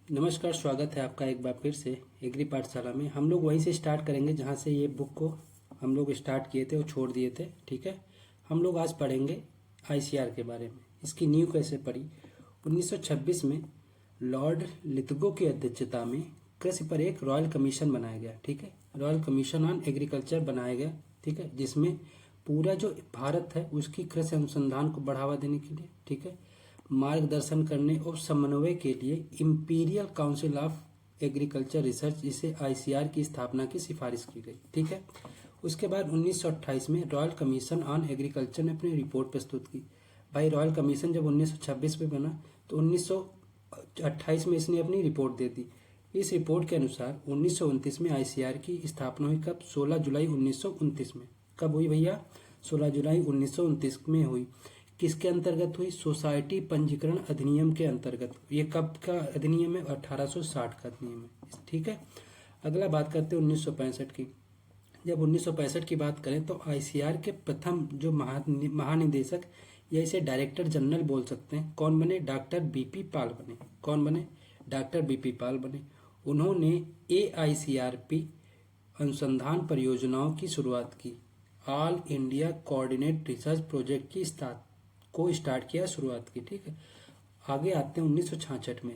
नमस्कार, स्वागत है आपका एक बार फिर से एग्री पाठशाला में। हम लोग वहीं से स्टार्ट करेंगे जहाँ से ये बुक को हम लोग स्टार्ट किए थे और छोड़ दिए थे। ठीक है, हम लोग आज पढ़ेंगे आईसीआर के बारे में। इसकी नींव कैसे पड़ी। 1926 में लॉर्ड लिथगो की अध्यक्षता में कृषि पर एक रॉयल कमीशन बनाया गया। ठीक है, रॉयल कमीशन ऑन एग्रीकल्चर बनाया गया। ठीक है, जिसमें पूरा जो भारत है उसकी कृषि अनुसंधान को बढ़ावा देने के लिए, ठीक है, मार्गदर्शन करने और समन्वय के लिए imperial council of agriculture research जिसे आईसीआर की स्थापना की सिफारिश की गई। ठीक है, उसके बाद 1928 में रॉयल कमीशन ऑन एग्रीकल्चर ने अपनी रिपोर्ट प्रस्तुत की। भाई, रॉयल कमीशन जब 1926 में बना तो 1928 में इसने अपनी रिपोर्ट दे दी। इस रिपोर्ट के अनुसार 1929 में आईसीआर की स्थापना हुई। कब? 16 जुलाई 1929 में। कब हुई भैया? 16 जुलाई 1929 में हुई। किसके अंतर्गत हुई? सोसाइटी पंजीकरण अधिनियम के अंतर्गत। ये कब का अधिनियम है? 1860 का अधिनियम है। ठीक है, अगला बात करते हैं 1965 की। जब 1965 की बात करें तो आईसीआर के प्रथम जो महानिदेशक या इसे डायरेक्टर जनरल बोल सकते हैं, कौन बने? डॉक्टर बीपी पाल बने। कौन बने? डॉक्टर बीपी पाल बने। उन्होंने एआईसीआरपी अनुसंधान परियोजनाओं की शुरुआत की। All India coordinate research project की स्टार्ट किया, शुरुआत की। ठीक है, आगे आते हैं 1966 में।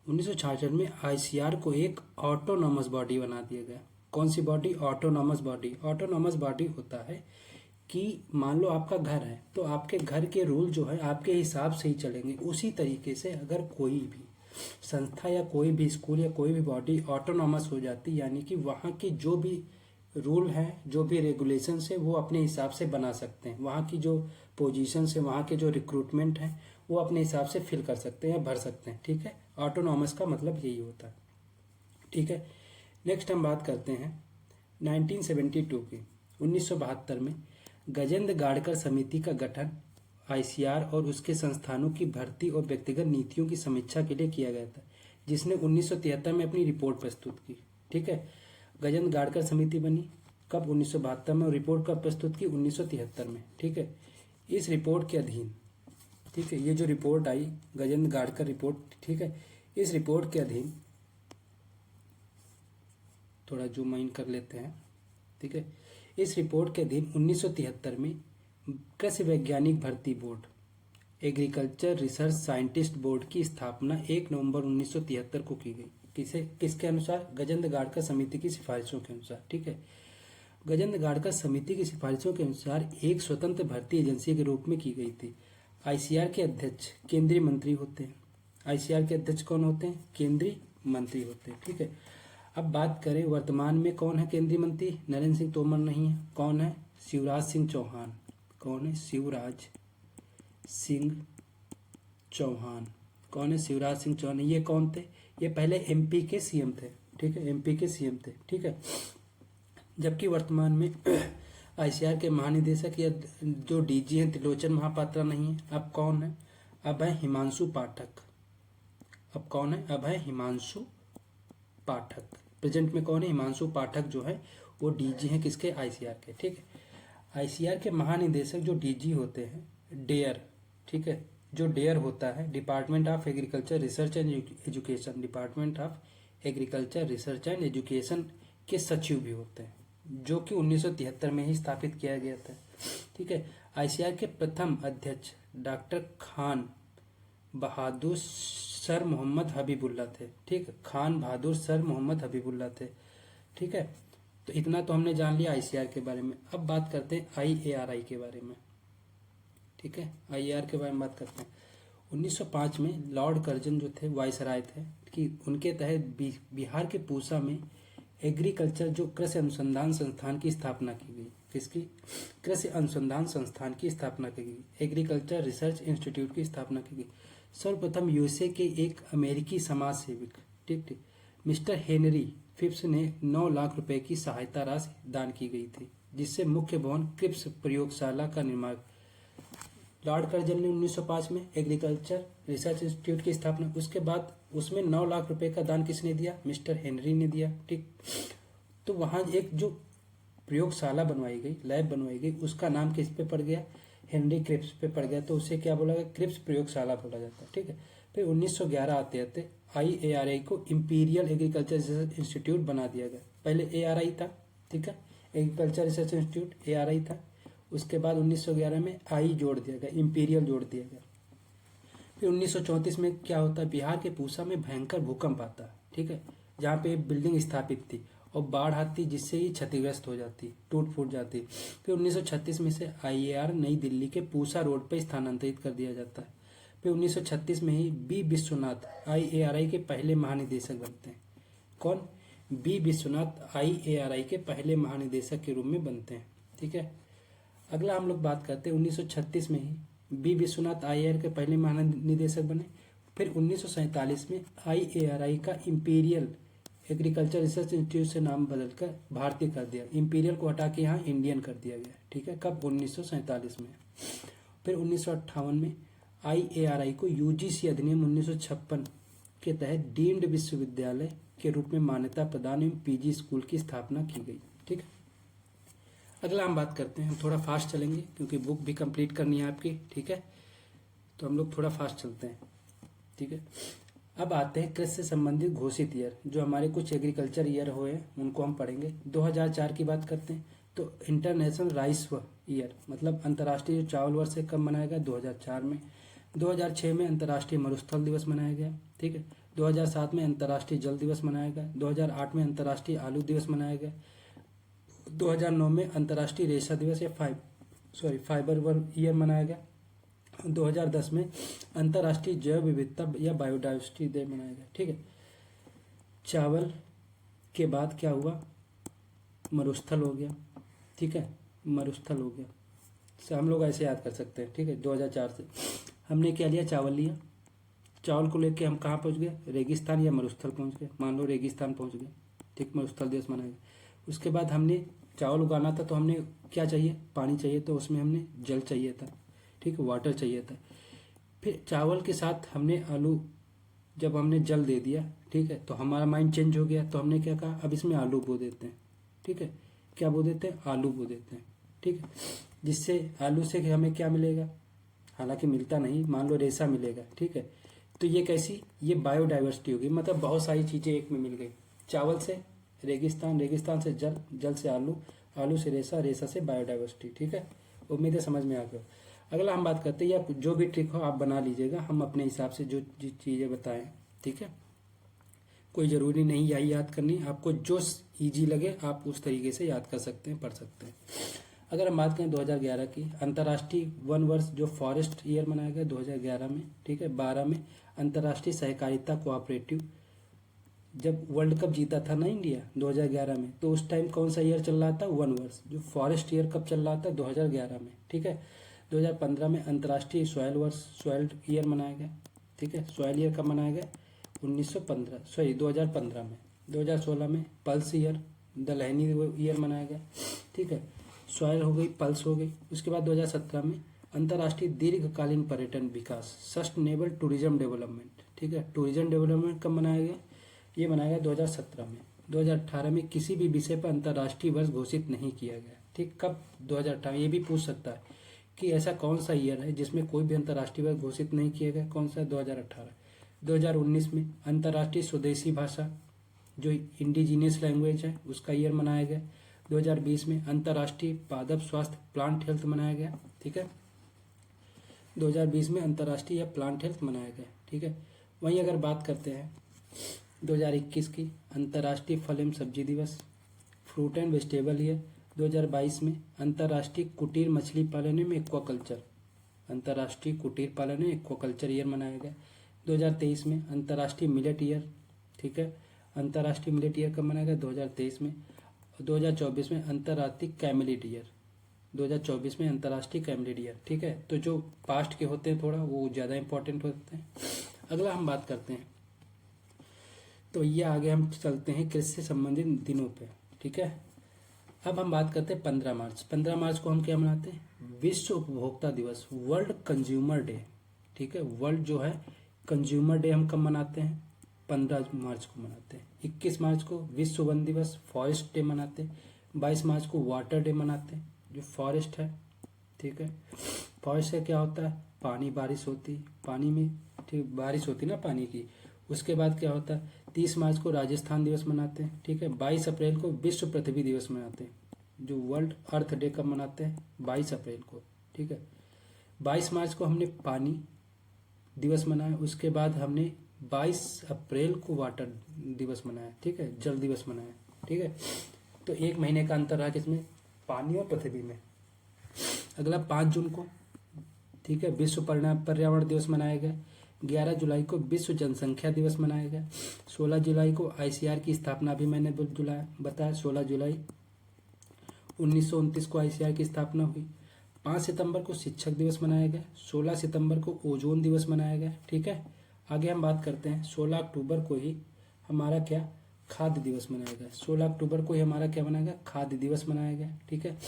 1966 में आईसीआर को एक ऑटोनॉमस बॉडी बना दिया गया। कौन सी body? Autonomous body. Autonomous body होता है कि मान लो आपका घर है तो आपके घर के रूल जो है आपके हिसाब से ही चलेंगे। उसी तरीके से अगर कोई भी संस्था या कोई भी स्कूल या कोई भी बॉडी ऑटोनॉमस हो जाती, यानी कि वहाँ की जो भी रूल हैं, जो भी रेगुलेशन है, वो अपने हिसाब से बना सकते हैं। वहाँ की जो पोजीशन है, वहाँ के जो रिक्रूटमेंट है, वो अपने हिसाब से फिल कर सकते हैं या भर सकते हैं। ठीक है, ऑटोनॉमस का मतलब यही होता है। ठीक है, नेक्स्ट हम बात करते हैं 1972 की। 1972 में गजेंद्र गाड़कर समिति का गठन आईसीआर और उसके संस्थानों की भर्ती और व्यक्तिगत नीतियों की समीक्षा के लिए किया गया था, जिसने 1973 में अपनी रिपोर्ट प्रस्तुत की। ठीक है, गजेंद्र गाड़कर समिति बनी कब? 1972 में। और रिपोर्ट कब प्रस्तुत की? 1973 में। ठीक है, इस रिपोर्ट के अधीन, ठीक है, ये जो रिपोर्ट आई गजेंद्र गाड़कर रिपोर्ट, ठीक है, इस रिपोर्ट के अधीन थोड़ा जूम इन कर लेते हैं। ठीक है, इस रिपोर्ट के अधीन 1973 में कृषि वैज्ञानिक भर्ती board, agriculture research scientist board की स्थापना 1 नवंबर 1973 को की गई। किसके अनुसार? गजेंद्र गाड़कर समिति की सिफारिशों के अनुसार। ठीक है, गजेंद्र गाड़कर समिति की सिफारिशों के अनुसार एक स्वतंत्र भर्ती एजेंसी के रूप में की गई थी। आईसीआर के अध्यक्ष केंद्रीय मंत्री होते हैं। आईसीआर के अध्यक्ष कौन होते हैं? केंद्रीय मंत्री होते हैं। ठीक है, अब बात करें वर्तमान में कौन है केंद्रीय मंत्री? नरेंद्र सिंह तोमर नहीं है। कौन है? शिवराज सिंह चौहान। कौन है? शिवराज सिंह चौहान। कौन है? शिवराज सिंह चौहान। ये कौन थे? ये पहले एमपी के सीएम थे। ठीक है, एमपी के सीएम थे। ठीक है, जबकि वर्तमान में आईसीआर के महानिदेशक या जो डीजी हैं त्रिलोचन महापात्रा नहीं है। अब कौन है? अब है हिमांशु पाठक। अब कौन है? अब है हिमांशु पाठक। प्रेजेंट में कौन है? हिमांशु पाठक जो है वो डीजी हैं किसके? आईसीआर के। ठीक है, आईसीआर के महानिदेशक जो डीजी होते हैं डेयर। ठीक है, जो डेयर होता है department of agriculture research and education, department of agriculture research and education के सचिव भी होते हैं, जो कि 1973 में ही स्थापित किया गया था। ठीक है, आईसीआर के प्रथम अध्यक्ष डॉक्टर खान बहादुर सर मोहम्मद हबीबुल्ला थे। ठीक है, खान बहादुर सर मोहम्मद हबीबुल्ला थे। ठीक है, तो इतना तो हमने जान लिया आईसीआर के बारे में। अब बात करते हैं आईएआरआई के बारे में। ठीक है, आईएआर के बारे में बात करते हैं। 1905 में लॉर्ड कर्जन जो थे वायसराय थे, कि उनके तहत बिहार के पूसा में एग्रीकल्चर जो कृषि अनुसंधान संस्थान की स्थापना की गई। किसकी? कृषि अनुसंधान संस्थान की स्थापना की गई। एग्रीकल्चर रिसर्च इंस्टीट्यूट की स्थापना की गई। सर्वप्रथम यूएसए के एक अमेरिकी समाज सेवक, ठीक, मिस्टर हेनरी फिप्स ने 9 लाख रुपए की सहायता राशि दान की गई थी, जिससे मुख्य भवन क्रिप्स प्रयोगशाला का निर्माण। लॉर्ड कर्जन ने 1905 में एग्रीकल्चर रिसर्च इंस्टीट्यूट की स्थापना, उसके बाद उसमें 9 लाख रुपए का दान किसने दिया? मिस्टर हेनरी ने दिया। ठीक, तो वहां एक जो प्रयोगशाला बनवाई गई, लैब बनवाई गई, उसका नाम किस पे पड़ गया? हेनरी क्रिप्स पे पड़ गया, तो उसे क्या बोला गया? क्रिप्स प्रयोगशाला बोला जाता है। ठीक है, फिर 1911 आते आते IARI को इम्पीरियल एग्रीकल्चर रिसर्च इंस्टीट्यूट बना दिया गया। पहले ARI था, ठीक है, एग्रीकल्चर रिसर्च इंस्टीट्यूट ARI था। उसके बाद 1911 में आई जोड़ दिया गया, इम्पीरियल जोड़ दिया गया। फिर 1934 में क्या होता है, बिहार के पूसा में भयंकर भूकंप आता है, ठीक है, जहाँ पे बिल्डिंग स्थापित थी और बाढ़ आती जिससे ही क्षतिग्रस्त हो जाती, टूट फूट जाती। फिर 1936 में से IAR नई दिल्ली के पूसा रोड पर स्थानांतरित कर दिया जाता है। फिर 1936 में ही B विश्वनाथ IARI के पहले महानिदेशक बनते हैं। कौन? B विश्वनाथ IARI के पहले महानिदेशक के रूप में बनते हैं, ठीक है। अगला हम लोग बात करते हैं 1936 में ही B विश्वनाथ IARI के पहले महानिदेशक बने। फिर 1947 में IARI का इम्पीरियल एग्रीकल्चर रिसर्च इंस्टीट्यूट से नाम बदलकर भारतीय कर दिया। इम्पीरियल को हटा के यहाँ इंडियन कर दिया गया, ठीक है। कब? 1947 में। फिर 1958 में IARI को UGC अधिनियम 1956 के तहत डीम्ड विश्वविद्यालय के रूप में मान्यता प्रदान एवं PG स्कूल की स्थापना की गई, ठीक है। अगला हम बात करते हैं, हम थोड़ा फास्ट चलेंगे क्योंकि बुक भी कंप्लीट करनी है आपकी, ठीक है, तो हम लोग थोड़ा फास्ट चलते हैं, ठीक है। अब आते हैं कृषि से संबंधित घोषित ईयर, जो हमारे कुछ एग्रीकल्चर ईयर हुए उनको हम पढ़ेंगे। 2004 की बात करते हैं तो इंटरनेशनल राइस ईयर, मतलब अंतर्राष्ट्रीय चावल वर्ष से कब मनाया गया? 2004 में। 2006 में अंतर्राष्ट्रीय मरुस्थल दिवस मनाया गया, ठीक है। 2007 में अंतर्राष्ट्रीय जल दिवस मनाया गया। 2008 में अंतर्राष्ट्रीय आलू दिवस मनाया गया। 2009 में अंतर्राष्ट्रीय रेशा दिवस या फाइबर वर्क ईयर मनाया गया। 2010 में अंतर्राष्ट्रीय जैव विविधता या बायोडाइवर्सिटी डे मनाया गया, ठीक है। चावल के बाद क्या हुआ? मरुस्थल हो गया, ठीक है, मरुस्थल हो गया। से हम लोग ऐसे याद कर सकते हैं, ठीक है। 2004 से हमने क्या लिया? चावल लिया। चावल को लेके हम कहाँ पहुँच गए? रेगिस्तान या मरुस्थल पहुँच गए। मान लो रेगिस्तान पहुँच गए, ठीक, मरुस्थल दिवस मनाया गया। उसके बाद हमने चावल उगाना था तो हमने क्या चाहिए? पानी चाहिए, तो उसमें हमने जल चाहिए था, ठीक है, वाटर चाहिए था। फिर चावल के साथ हमने आलू, जब हमने जल दे दिया, ठीक है, तो हमारा माइंड चेंज हो गया, तो हमने क्या कहा? अब इसमें आलू बो देते हैं, ठीक है। क्या बो देते हैं? आलू बो देते हैं, ठीक है। जिससे आलू से हमें क्या मिलेगा? हालांकि मिलता नहीं, मान लो रेशा मिलेगा, ठीक है। तो ये कैसी? ये बायोडाइवर्सिटी होगी, मतलब बहुत सारी चीज़ें एक में मिल गई। चावल से रेगिस्तान, रेगिस्तान से जल, जल से आलू, आलू से रेशा, रेशा से बायोडाइवर्सिटी, ठीक है। उम्मीद है समझ में आ गया। अगला हम बात करते हैं, या जो भी ट्रिक हो आप बना लीजिएगा, हम अपने हिसाब से जो चीज़ें बताएं, ठीक है। कोई ज़रूरी नहीं यही याद करनी, आपको जो ईजी लगे आप उस तरीके से याद कर सकते हैं, पढ़ सकते हैं। अगर हम बात करें 2011 की, अंतर्राष्ट्रीय वन वर्ष जो फॉरेस्ट ईयर मनाया गया 2011 में, ठीक है। 12 में अंतर्राष्ट्रीय सहकारिता कोऑपरेटिव, जब वर्ल्ड कप जीता था ना इंडिया 2011 में, तो उस टाइम कौन सा ईयर चल रहा था? वन वर्ष। जो फॉरेस्ट ईयर कब चल रहा था? 2011 में, ठीक है। 2015 में अंतर्राष्ट्रीय सॉयल वर्ष, सॉयल ईयर मनाया गया, ठीक है। सॉयल ईयर कब मनाया गया? 2015 में। 2016 में पल्स ईयर, दलहनी ईयर मनाया गया, ठीक है। सॉयल हो गई, पल्स हो गई। उसके बाद 2017 में अंतर्राष्ट्रीय दीर्घकालीन पर्यटन विकास, सस्टेनेबल टूरिज्म डेवलपमेंट, ठीक है। टूरिज्म डेवलपमेंट कब मनाया गया? ये मनाया गया 2017 में। 2018 में किसी भी विषय पर अंतर्राष्ट्रीय वर्ष घोषित नहीं किया गया, ठीक। कब? 2018। ये भी पूछ सकता है कि ऐसा कौन सा ईयर है जिसमें कोई भी अंतर्राष्ट्रीय वर्ष घोषित नहीं किया गया? कौन सा? 2018। 2019 में अंतर्राष्ट्रीय स्वदेशी भाषा, जो इंडिजीनियस लैंग्वेज है, उसका ईयर मनाया गया। 2020 में अंतर्राष्ट्रीय पादप स्वास्थ्य, प्लांट हेल्थ मनाया गया, ठीक है। 2020 में अंतर्राष्ट्रीय प्लांट हेल्थ मनाया गया, ठीक है। वहीं अगर बात करते हैं 2021 की, अंतर्राष्ट्रीय फल एवं सब्जी दिवस, फ्रूट एंड वेजिटेबल ईयर। 2022 में अंतर्राष्ट्रीय कुटीर मछली पालन एवं एक्वाकल्चर, अंतर्राष्ट्रीय कुटीर पालन एवं एक्वाकल्चर ईयर मनाया गया। 2023 में अंतर्राष्ट्रीय मिलेट ईयर, ठीक है। अंतर्राष्ट्रीय मिलेट ईयर कब मनाया गया? 2023 में। 2024 में अंतर्राष्ट्रीय कैमलिड ईयर, 2024 में अंतर्राष्ट्रीय कैमलिड ईयर, ठीक है। तो जो पास्ट के होते हैं थोड़ा वो ज़्यादा इंपॉर्टेंट होते हैं। अगला हम बात करते हैं, तो ये आगे हम चलते हैं कृषि से संबंधित दिनों पे, ठीक है। अब हम बात करते हैं 15 मार्च। 15 मार्च को हम क्या मनाते हैं? विश्व उपभोक्ता दिवस, वर्ल्ड कंज्यूमर डे, ठीक है। वर्ल्ड जो है कंज्यूमर डे हम कब मनाते हैं? 15 मार्च को मनाते हैं। 21 मार्च को विश्व वन दिवस, फॉरेस्ट डे मनाते हैं। 22 मार्च को वाटर डे मनाते हैं, जो फॉरेस्ट है, ठीक है। फॉरेस्ट से क्या होता है? पानी, बारिश होती, पानी में, ठीक, बारिश होती ना पानी की, उसके बाद क्या होता है, 30 मार्च को राजस्थान दिवस मनाते हैं, ठीक है। 22 अप्रैल को विश्व पृथ्वी दिवस मनाते हैं, जो वर्ल्ड अर्थ डे कब मनाते हैं, 22 अप्रैल को, ठीक है। 22 मार्च को हमने पानी दिवस मनाया, उसके बाद हमने 22 अप्रैल को वाटर दिवस मनाया, ठीक है, जल दिवस मनाया, ठीक है। तो एक महीने का अंतर रहा किसमें, पानी और पृथ्वी में। अगला 5 जून को, ठीक है, विश्व पर्यावरण दिवस मनाया गया। 11 जुलाई को विश्व जनसंख्या दिवस मनाया गया। 16 जुलाई को आईसीआर की स्थापना भी मैंने बताया, 16 जुलाई 1929 को आईसीआर की स्थापना हुई। 5 सितंबर को शिक्षक दिवस मनाया गया। 16 सितंबर को ओजोन दिवस मनाया गया, ठीक है। आगे हम बात करते हैं, 16 अक्टूबर को ही हमारा क्या, खाद्य दिवस मनाया गया। 16 अक्टूबर को ही हमारा क्या मनाया गया, खाद्य दिवस मनाया गया, ठीक है।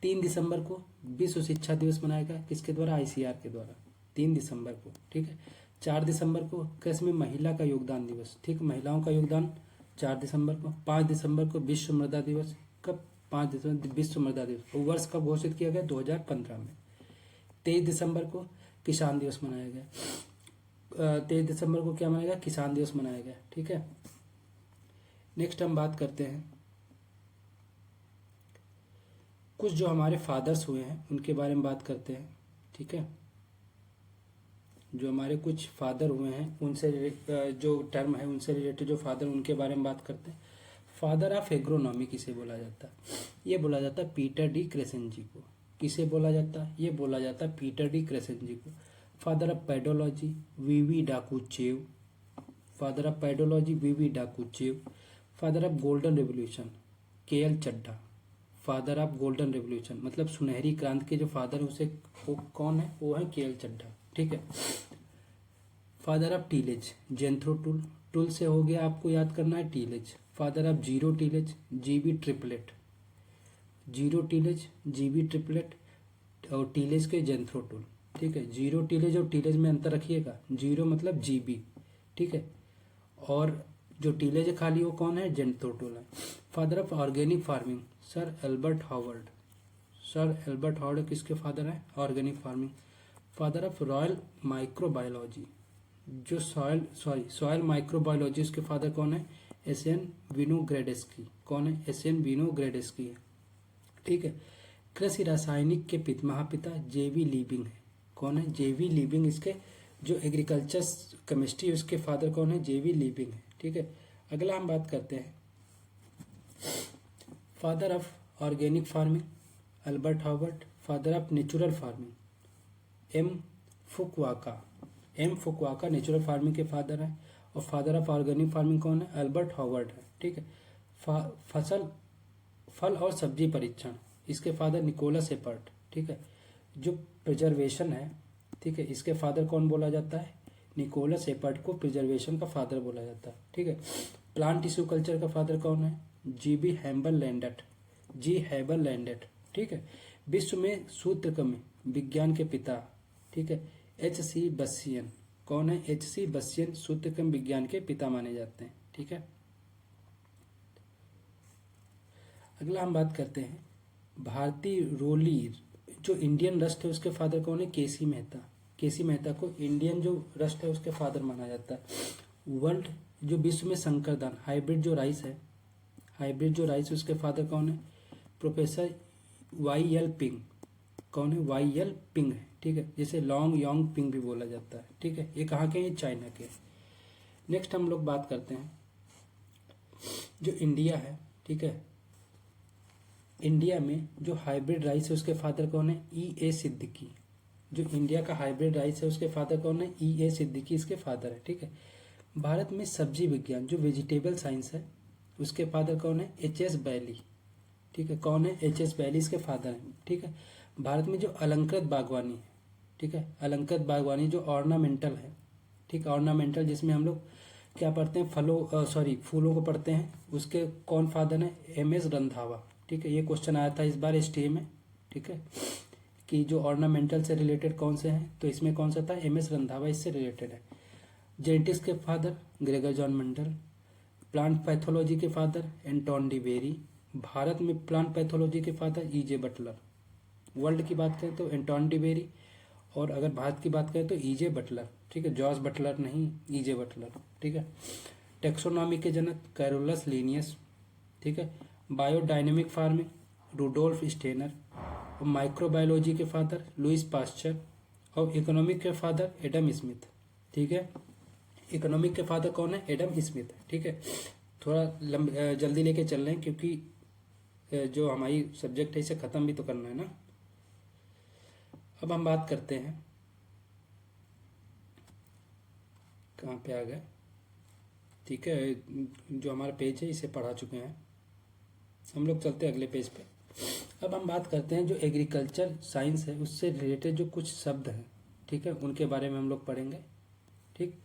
3 दिसंबर को विश्व शिक्षा दिवस मनाया गया, किसके द्वारा, आईसीआर के द्वारा, 3 दिसंबर को, ठीक है। 4 दिसंबर को कृषि में महिला का योगदान दिवस, ठीक, महिलाओं का योगदान 4 दिसंबर को। 5 दिसंबर को विश्व मृदा दिवस, कब, 5 दिसंबर विश्व मृदा दिवस, वर्ष कब घोषित किया गया, 2015 में। 23 दिसंबर को किसान दिवस मनाया गया। 23 दिसंबर को क्या मनाया गया, किसान दिवस मनाया गया, ठीक है। नेक्स्ट हम बात करते हैं कुछ जो हमारे फादर्स हुए हैं उनके बारे में बात करते हैं, ठीक है। जो हमारे कुछ फादर हुए हैं उनसे जो टर्म है उनसे रिलेटेड जो फादर, उनके बारे में बात करते हैं। फादर ऑफ एग्रोनॉमी किसे बोला जाता है, ये बोला जाता है पीटर डी क्रेसेंजी को। किसे बोला जाता है, ये बोला जाता है पीटर डी क्रेसेंजी को। Father of pedology VV Dokuchaev, father of pedology VV Dokuchaev. Father of golden revolution KL Chadha. Father of golden revolution मतलब सुनहरी क्रांति के जो फादर है उसे वो कौन है, वो है केएल चड्ढा, ठीक है। Father of tillage Jethro Tull, Tull से हो गया, आपको याद करना है tillage. Father of zero tillage GB Triplett, zero tillage GB Triplett और टीलेज के जेंथ्रो टूल, ठीक है। जीरो टीलेज और टीलेज में अंतर रखिएगा, जीरो मतलब जीबी, ठीक है, और जो टीलेज है खाली वो कौन है, जेंथ्रो टूल है। Father of organic farming sir Albert Howard, sir Albert Howard किसके फादर हैं, organic farming. Father of royal microbiology, जो सॉयल माइक्रोबायोलॉजी उसके फादर कौन है, एसएन विनोग्रेडेस्की, कौन है, एसएन विनोग्रेडेस्की है, ठीक है। कृषि रासायनिक के महापिता जेवी लीबिंग है, कौन है, जेवी लीबिंग। इसके जो एग्रीकल्चर केमिस्ट्री उसके फादर कौन है, जेवी लीबिंग है, ठीक है। अगला हम बात करते हैं father of organic farming Albert Howard. Father of natural farming M Fukuoka, M Fukuoka natural farming के फादर हैं। और फादर ऑफ ऑर्गेनिक फार्मिंग कौन है, अल्बर्ट हावर्ड है, ठीक है। फल और सब्जी परीक्षण इसके फादर निकोलस एपर्ट, ठीक है। जो प्रिजर्वेशन है, ठीक है, इसके फादर कौन बोला जाता है, निकोलस एपर्ट को प्रिजर्वेशन का फादर बोला जाता है, ठीक है। प्लांट टिश्यू कल्चर का फादर कौन है, जीबी हैम्बल लैंडेट, जी हैबल लैंडेट, ठीक है। विश्व में सूत्रक्रम विज्ञान के पिता, ठीक है, एच.सी. बसियन, कौन है, एच.सी. बसियन सूत्रक्रम विज्ञान के पिता माने जाते हैं, ठीक है। अगला हम बात करते हैं भारतीय रोली, जो इंडियन रस्ट है उसके फादर कौन है, केसी मेहता। केसी मेहता को इंडियन जो रस्ट है उसके फादर माना जाता है। वर्ल्ड जो विश्व में संकरदान हाइब्रिड जो राइस है, हाइब्रिड जो राइस उसके फादर कौन है, प्रोफेसर वाई.एल. पिंग, कौन है, वाई.एल. पिंग है, ठीक है। जैसे लॉन्ग योंग पिंग भी बोला जाता है, ठीक है। ये कहाँ के हैं, चाइना के। नेक्स्ट हम लोग बात करते हैं जो इंडिया है, ठीक है। इंडिया में जो हाइब्रिड राइस है उसके फादर कौन है, ई.ए. सिद्दीकी। जो इंडिया का हाइब्रिड राइस है उसके फादर कौन है, ई.ए. सिद्दीकी इसके फादर है, ठीक है। भारत में सब्जी विज्ञान जो वेजिटेबल साइंस है उसके फादर कौन है, एच.एस. बैली, ठीक है। कौन है, एच.एस. बैली इसके फादर हैं, ठीक है। भारत में जो अलंकृत बागवानी है, ठीक है, अलंकृत बागवानी जो ऑर्नामेंटल है, ठीक, ऑर्नामेंटल जिसमें हम लोग क्या पढ़ते हैं, फूलों को पढ़ते हैं, उसके कौन फादर है, एम.एस. रंधावा, ठीक है। ये क्वेश्चन आया था इस बार एसटीए में, ठीक है, कि जो ऑर्नामेंटल से रिलेटेड कौन से हैं, तो इसमें कौन सा था, एम.एस. रंधावा इससे रिलेटेड है। जेनेटिक्स के father Gregor John Mendel. Plant pathology के father Anton de Bary. Bharat में प्लांट पैथोलॉजी के फादर ई.जे. बटलर। वर्ल्ड की बात करें तो एंटोन डी बेरी, और अगर भारत की बात करें तो ई.जे. बटलर, ठीक है, जॉर्ज बटलर नहीं, ईजे बटलर, ठीक है। टेक्सोनॉमी के जनक कैरोलस लिनियस, ठीक है। बायोडायनेमिक फार्मिंग रुडोल्फ स्टेनर, और माइक्रोबायोलॉजी के फादर लुइस पास्चर, और इकोनॉमिक के फादर एडम स्मिथ, ठीक है। इकोनॉमिक के फादर कौन है? एडम स्मिथ, ठीक है। थोड़ा जल्दी लेके चल रहे हैं क्योंकि जो हमारी सब्जेक्ट है इसे ख़त्म भी तो करना है ना। अब हम बात करते हैं, कहाँ पे आ गए, ठीक है। जो हमारा पेज है इसे पढ़ा चुके हैं हम लोग, चलते हैं अगले पेज पे। अब हम बात करते हैं जो एग्रीकल्चर साइंस है उससे रिलेटेड जो कुछ शब्द हैं, ठीक है, उनके बारे में हम लोग पढ़ेंगे, ठीक।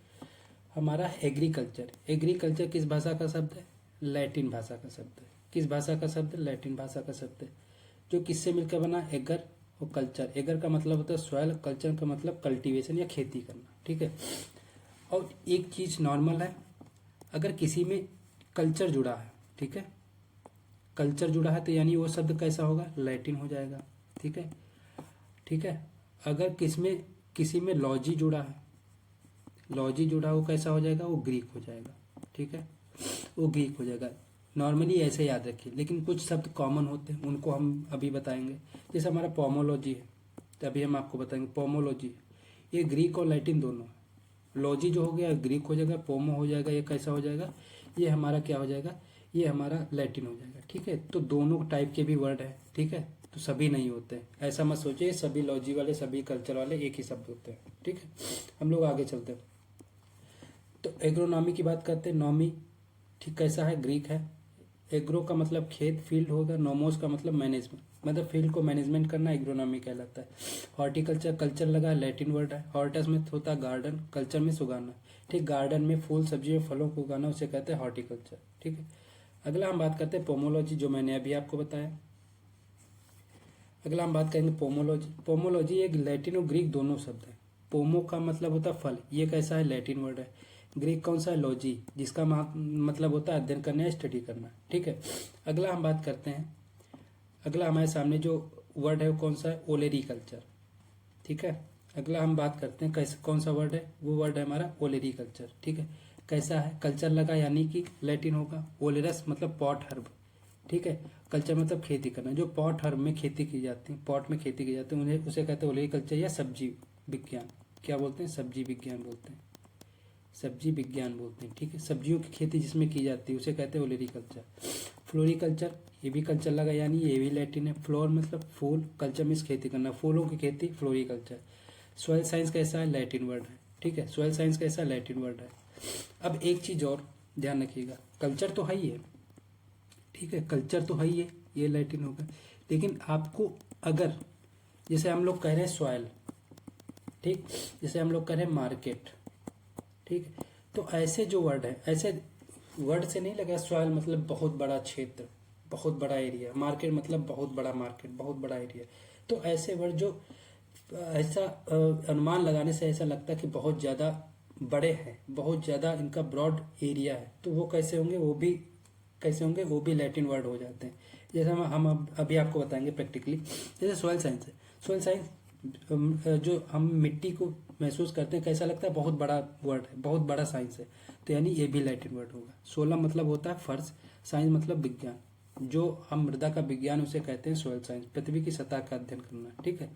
हमारा एग्रीकल्चर, एग्रीकल्चर किस भाषा का शब्द है? लैटिन भाषा का शब्द है। किस भाषा का शब्द है? लैटिन भाषा का शब्द है। जो किससे मिलकर बना? एगर और कल्चर। एगर का मतलब होता है सॉइल, कल्चर का मतलब कल्टीवेशन या खेती करना, ठीक है। और एक चीज नॉर्मल है, अगर किसी में कल्चर जुड़ा है, ठीक है, कल्चर जुड़ा है तो यानी वो शब्द कैसा होगा? लैटिन हो जाएगा, ठीक है, ठीक है। अगर किसी में लॉजी जुड़ा है, लॉजी जुड़ा वो कैसा हो जाएगा? वो ग्रीक हो जाएगा, ठीक है, वो ग्रीक हो जाएगा। नॉर्मली ऐसे याद रखिए, लेकिन कुछ शब्द कॉमन होते हैं उनको हम अभी बताएंगे। जैसे हमारा पोमोलॉजी है, तो अभी हम आपको बताएंगे पोमोलॉजी, ये ग्रीक और लैटिन दोनों है। लॉजी जो हो गया ग्रीक हो जाएगा, पोमो हो जाएगा, ये कैसा हो जाएगा? ये हमारा क्या हो जाएगा? ये हमारा लैटिन हो जाएगा, ठीक है। तो दोनों टाइप के भी वर्ड है, ठीक है, तो सभी नहीं होते, ऐसा मत सोचिए सभी लॉजी वाले सभी कल्चर वाले एक ही शब्द होते हैं, ठीक है। हम लोग आगे चलते हैं, तो एग्रोनॉमी की बात करते हैं। नॉमी, ठीक, कैसा है? ग्रीक है। एग्रो का मतलब खेत, फील्ड होगा। नोमोस का मतलब मैनेजमेंट, मतलब फील्ड को मैनेजमेंट करना एग्रोनॉमी कहलाता है। हॉर्टिकल्चर, कल्चर लगा, लैटिन वर्ड है। हॉर्टस में होता है गार्डन, कल्चर में उगाना, ठीक, गार्डन में फूल सब्जी और फलों को उगाना उसे कहते हैं हॉर्टिकल्चर, ठीक है। अगला हम बात करते हैं पोमोलॉजी, जो मैंने अभी आपको बताया। अगला हम बात करेंगे पोमोलॉजी। पोमोलॉजी एक लैटिन और ग्रीक दोनों शब्द है। पोमो का मतलब होता है फल, ये कैसा है? लैटिन वर्ड है। ग्रीक कौन सा है? लॉजी, जिसका मतलब होता है अध्ययन करना या स्टडी करना, ठीक है। अगला हम बात करते हैं, अगला हमारे सामने जो वर्ड है वो कौन सा है? ओलेरी कल्चर, ठीक है। अगला हम बात करते हैं कैसे, कौन सा वर्ड है? वो वर्ड है हमारा ओलेरी कल्चर, ठीक है। कैसा है? कल्चर लगा यानी कि लैटिन होगा। ओलेरस मतलब पॉट हर्ब, ठीक है। कल्चर मतलब खेती करना, जो पॉट हर्ब में खेती की जाती है, पॉट में खेती की जाती है, उन्हें उसे कहते हैं ओलेरी कल्चर या सब्जी विज्ञान। क्या बोलते हैं? सब्जी विज्ञान बोलते हैं, सब्जी विज्ञान बोलते हैं, ठीक है। सब्जियों की खेती जिसमें की जाती है उसे कहते हैं ओलेरीकल्चर। फ्लोरिकल्चर, ये भी कल्चर लगा यानी ये भी लैटिन है। फ्लोर मतलब फूल, कल्चर मीन्स खेती करना, फूलों की खेती, फ्लोरिकल्चर। सॉइल साइंस कैसा है? लैटिन वर्ड है, ठीक है। सॉइल साइंस कैसा है? लैटिन वर्ड है। अब एक चीज और ध्यान रखिएगा, कल्चर तो है ही है, ठीक है, कल्चर तो है ही है, ये लैटिन होगा, लेकिन आपको अगर जैसे हम लोग कह रहे हैं सॉइल, ठीक, जैसे हम लोग कह रहे हैं मार्केट, ठीक है, तो ऐसे जो वर्ड है, ऐसे वर्ड से नहीं लगा सॉइल मतलब बहुत बड़ा क्षेत्र, बहुत बड़ा एरिया, मार्केट मतलब बहुत बड़ा मार्केट, बहुत बड़ा एरिया, तो ऐसे वर्ड जो ऐसा अनुमान लगाने से ऐसा लगता है कि बहुत ज़्यादा बड़े हैं, बहुत ज़्यादा इनका ब्रॉड एरिया है, तो वो कैसे होंगे? वो भी कैसे होंगे? वो भी लैटिन वर्ड हो जाते हैं। जैसे हम अभी आपको बताएंगे प्रैक्टिकली। जैसे सॉइल साइंस है, सॉइल साइंस जो हम मिट्टी को महसूस करते हैं कैसा लगता है? बहुत बड़ा वर्ड है, बहुत बड़ा साइंस है, तो यानी ये भी लैटिन वर्ड होगा। सोलर मतलब होता है फर्श, साइंस मतलब विज्ञान, जो हम मृदा का विज्ञान उसे कहते हैं सोयल साइंस, पृथ्वी की सतह का अध्ययन करना, ठीक है,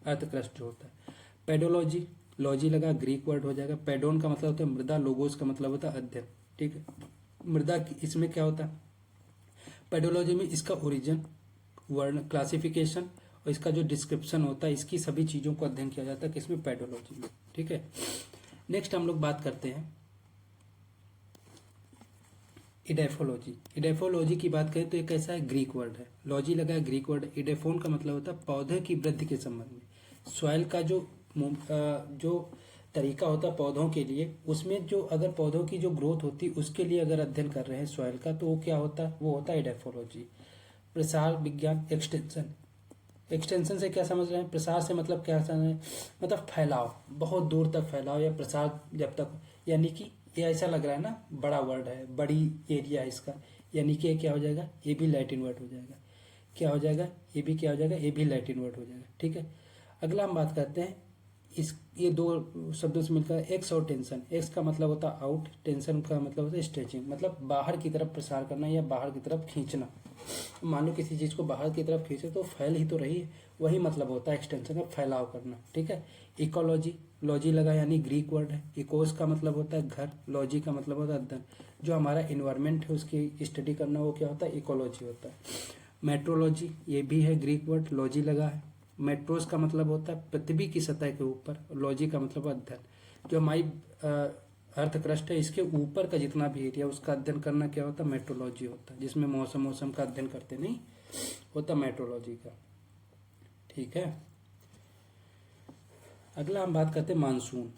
अर्थ क्रस्ट जो होता है। पेडोलॉजी, लॉजी लगा, ग्रीक वर्ड हो जाएगा। पेडोन का मतलब होता है मृदा, लोगोस का मतलब होता है अध्ययन, ठीक है। मृदा इसमें क्या होता है? पेडोलॉजी में इसका ओरिजिन, वर्ण, क्लासिफिकेशन और इसका जो डिस्क्रिप्शन होता है, इसकी सभी चीजों को अध्ययन किया जाता है किसमें? पेडोलॉजी में, ठीक है। नेक्स्ट हम लोग बात करते हैं इडेफोलॉजी। इडेफोलॉजी की बात करें तो एक ऐसा है, ग्रीक वर्ड है, लॉजी लगा है, ग्रीक वर्ड है। इडेफोन का मतलब होता है पौधे की वृद्धि के संबंध में। सॉइल का जो तरीका होता है पौधों के लिए, उसमें जो अगर पौधों की जो ग्रोथ होती है उसके लिए अगर अध्ययन कर रहे हैं सॉइल का, तो वो क्या होता है? वो होता है इडेफोलॉजी। प्रसार विज्ञान, एक्सटेंशन, एक्सटेंशन से क्या समझ रहे हैं? प्रसार से मतलब क्या समझ रहे हैं? मतलब फैलाव, बहुत दूर तक फैलाव या प्रसार जब तक, यानी कि ये ऐसा लग रहा है ना बड़ा वर्ड है, बड़ी एरिया है इसका, यानी कि ये क्या हो जाएगा? ये भी लैटिन वर्ड हो जाएगा। क्या हो जाएगा? ये भी क्या हो जाएगा? ये भी लैटिन वर्ड हो जाएगा, ठीक है। अगला हम बात करते हैं इस ये दो शब्दों से मिलकर एक्स और टेंशन। एक्स का मतलब होता है आउट, टेंशन का मतलब होता है स्ट्रेचिंग, मतलब बाहर की तरफ प्रसार करना या बाहर की तरफ खींचना। मान लो किसी चीज़ को बाहर की तरफ खींचे तो फैल ही तो रही है, वही मतलब होता है एक्सटेंशन का, फैलाव करना। ठीक है। इकोलॉजी, लॉजी लगा यानी ग्रीक वर्ड है। इकोस का मतलब होता है घर, लॉजी का मतलब होता है अध्ययन। जो हमारा इन्वायरमेंट है उसकी स्टडी करना, वो क्या होता है, इकोलॉजी होता है। मेट्रोलॉजी ये भी है ग्रीक वर्ड, लॉजी लगा है। मेट्रोस का मतलब होता है पृथ्वी की सतह के ऊपर, लॉजी का मतलब अध्ययन। जो हमारी अर्थ क्रस्ट है इसके ऊपर का जितना भी एरिया उसका अध्ययन करना क्या होता है, मेट्रोलॉजी होता है। जिसमें मौसम का अध्ययन करते नहीं, होता मेट्रोलॉजी का। ठीक है। अगला हम बात करते हैं मानसून।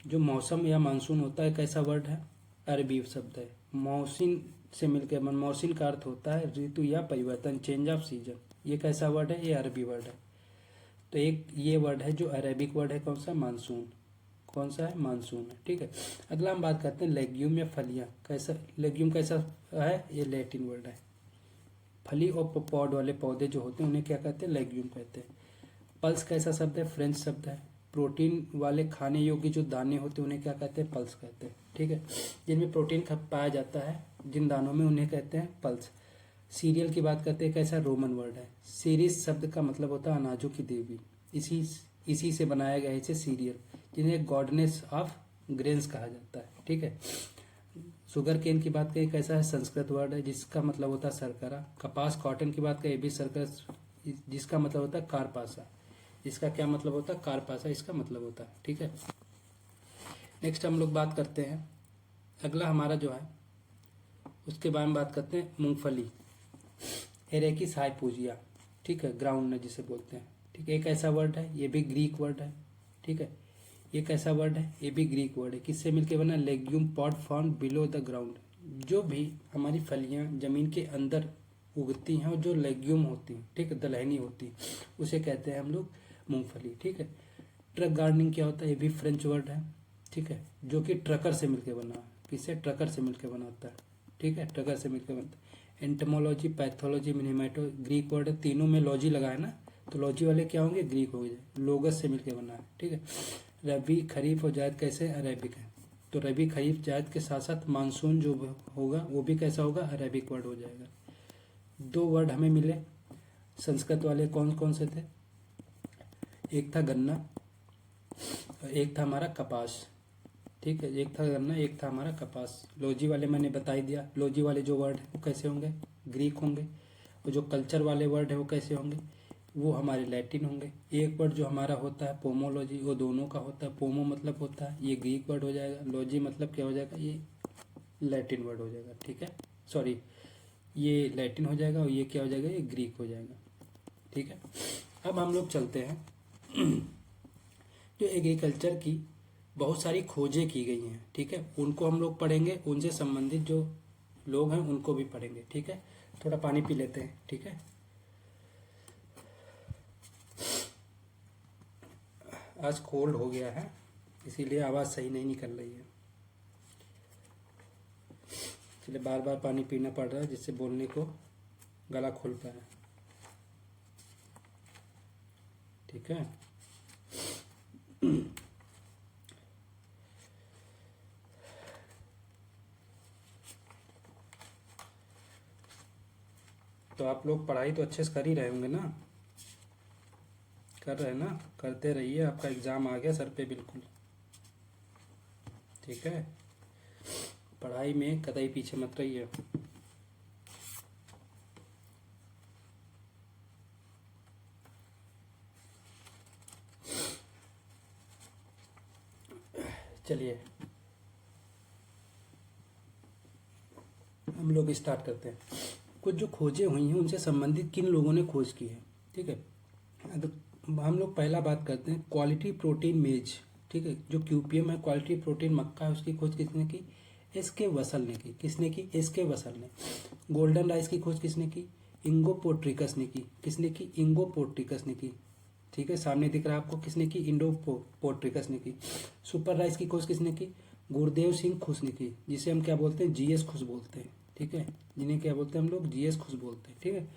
जो मौसम या मानसून होता है कैसा वर्ड है, अरबी शब्द है। मौसिन से मिलकर मौसिन का अर्थ होता है ऋतु या परिवर्तन, चेंज ऑफ सीजन। ये कैसा वर्ड है, ये अरबी वर्ड है। तो एक ये वर्ड है जो अरेबिक वर्ड है, कौन सा, मानसून। कौन सा है, मानसून है। ठीक है। अगला हम बात करते हैं लेग्यूम या फलियां। कैसा लेग्यूम कैसा है, ये लैटिन वर्ड है। फली और पॉड वाले पौधे जो होते हैं उन्हें क्या कहते हैं, लेग्यूम कहते हैं। पल्स कैसा शब्द है, फ्रेंच शब्द है। प्रोटीन वाले खाने योग्य जो दाने होते हैं उन्हें क्या कहते हैं, पल्स कहते हैं। ठीक है। जिनमें प्रोटीन पाया जाता है जिन दानों में, उन्हें कहते हैं पल्स। सीरियल की बात करते हैं, कैसा, रोमन वर्ड है। सीरीज शब्द का मतलब होता है अनाजों की देवी, इसी से बनाया गया है इसे सीरियल, जिन्हें गॉडनेस ऑफ ग्रेन्स कहा जाता है। ठीक है। शुगर केन की बात करें, कैसा है, संस्कृत वर्ड है जिसका मतलब होता है शर्करा। कपास कॉटन की बात करें भी शर्करा, जिसका मतलब होता है कारपासा। इसका क्या मतलब होता है, कारपासा इसका मतलब होता है। ठीक है। नेक्स्ट हम लोग बात करते हैं, अगला हमारा जो है उसके बारे में बात करते हैं, मूंगफली, एरेकिस हाइपोजिया। ठीक है, ग्राउंड जिसे बोलते हैं। ठीक है। एक ऐसा वर्ड है, ये भी ग्रीक वर्ड है। ठीक है। ये कैसा वर्ड है, ये भी ग्रीक वर्ड है। किससे मिलके बना, legume pod found below the ground. जो भी हमारी फलियां जमीन के अंदर उगती हैं और जो लेग्यूम होती हैं, ठीक है, दलहनी होती है, उसे कहते हैं हम लोग मूंगफली। ठीक है। ट्रक गार्डनिंग क्या होता है, ये भी फ्रेंच वर्ड है। ठीक है। जो कि ट्रकर से मिलके बना है, किससे, ट्रकर से मिलके बना होता है। ठीक है, ट्रकर से मिलकर बनता है। एंटमोलॉजी, पैथोलॉजी, मिनिमेटो, ग्रीक वर्ड है। तीनों में लॉजी लगा है ना, तो लॉजी वाले क्या होंगे, ग्रीक हो जाए। लोगस से मिलकर बना है। ठीक है। रबी, खरीफ और जायद कैसे, अरेबिक है। तो रबी, खरीफ, जायद के साथ साथ मानसून जो होगा वो भी कैसा होगा, अरेबिक वर्ड हो जाएगा। दो वर्ड हमें मिले संस्कृत वाले, कौन कौन से थे, एक था गन्ना और एक था हमारा कपास। ठीक है। एक था गन्ना, एक था हमारा कपास। लॉजी वाले मैंने बता ही दिया, लॉजी वाले जो वर्ड है वो कैसे होंगे, ग्रीक होंगे। और जो कल्चर वाले वर्ड है वो कैसे होंगे, वो हमारे लैटिन होंगे। एक वर्ड जो हमारा होता है पोमोलॉजी, वो दोनों का होता है। पोमो मतलब होता है ये ग्रीक वर्ड हो जाएगा, लॉजी मतलब क्या हो जाएगा, ये लैटिन वर्ड हो जाएगा। ठीक है, सॉरी, ये लैटिन हो जाएगा और ये क्या हो जाएगा, ये ग्रीक हो जाएगा। ठीक है। अब हम लोग चलते हैं जो एग्रीकल्चर की बहुत सारी खोजें की गई हैं। ठीक है, उनको हम लोग पढ़ेंगे, उनसे संबंधित जो लोग हैं उनको भी पढ़ेंगे। ठीक है। थोड़ा पानी पी लेते हैं। ठीक है। आज कोल्ड हो गया है इसीलिए आवाज़ सही नहीं निकल रही है, इसलिए बार बार पानी पीना पड़ रहा है जिससे बोलने को गला खुल पाए। ठीक है। तो आप लोग पढ़ाई तो अच्छे से कर ही रहे होंगे ना, कर रहे हैं ना, करते रहिए, आपका एग्ज़ाम आ गया सर पे बिल्कुल। ठीक है। पढ़ाई में कतई पीछे मत रहिए। चलिए हम लोग स्टार्ट करते हैं। कुछ जो खोजें हुई हैं उनसे संबंधित किन लोगों ने खोज की है। ठीक है। तो हम लोग पहला बात करते हैं क्वालिटी प्रोटीन मेज। ठीक है, जो क्यूपीएम है, क्वालिटी प्रोटीन मक्का है, उसकी खोज किसने की, एस के वसल ने की। किसने की, एस के वसल ने। गोल्डन राइस की खोज किसने की, इंगो पोर्ट्रिकस ने की। किसने की, इंगो पोर्ट्रिकस ने की। ठीक है, सामने दिख रहा है आपको, किसने की, इंडो पोर्ट्रिकस ने की। सुपर राइस की खोज किसने की, गुरुदेव सिंह खुश ने की, जिसे हम क्या बोलते हैं, जीएस खुश बोलते हैं। ठीक है, जिन्हें क्या बोलते हैं हम लोग, जीएस खुश बोलते हैं। ठीक है।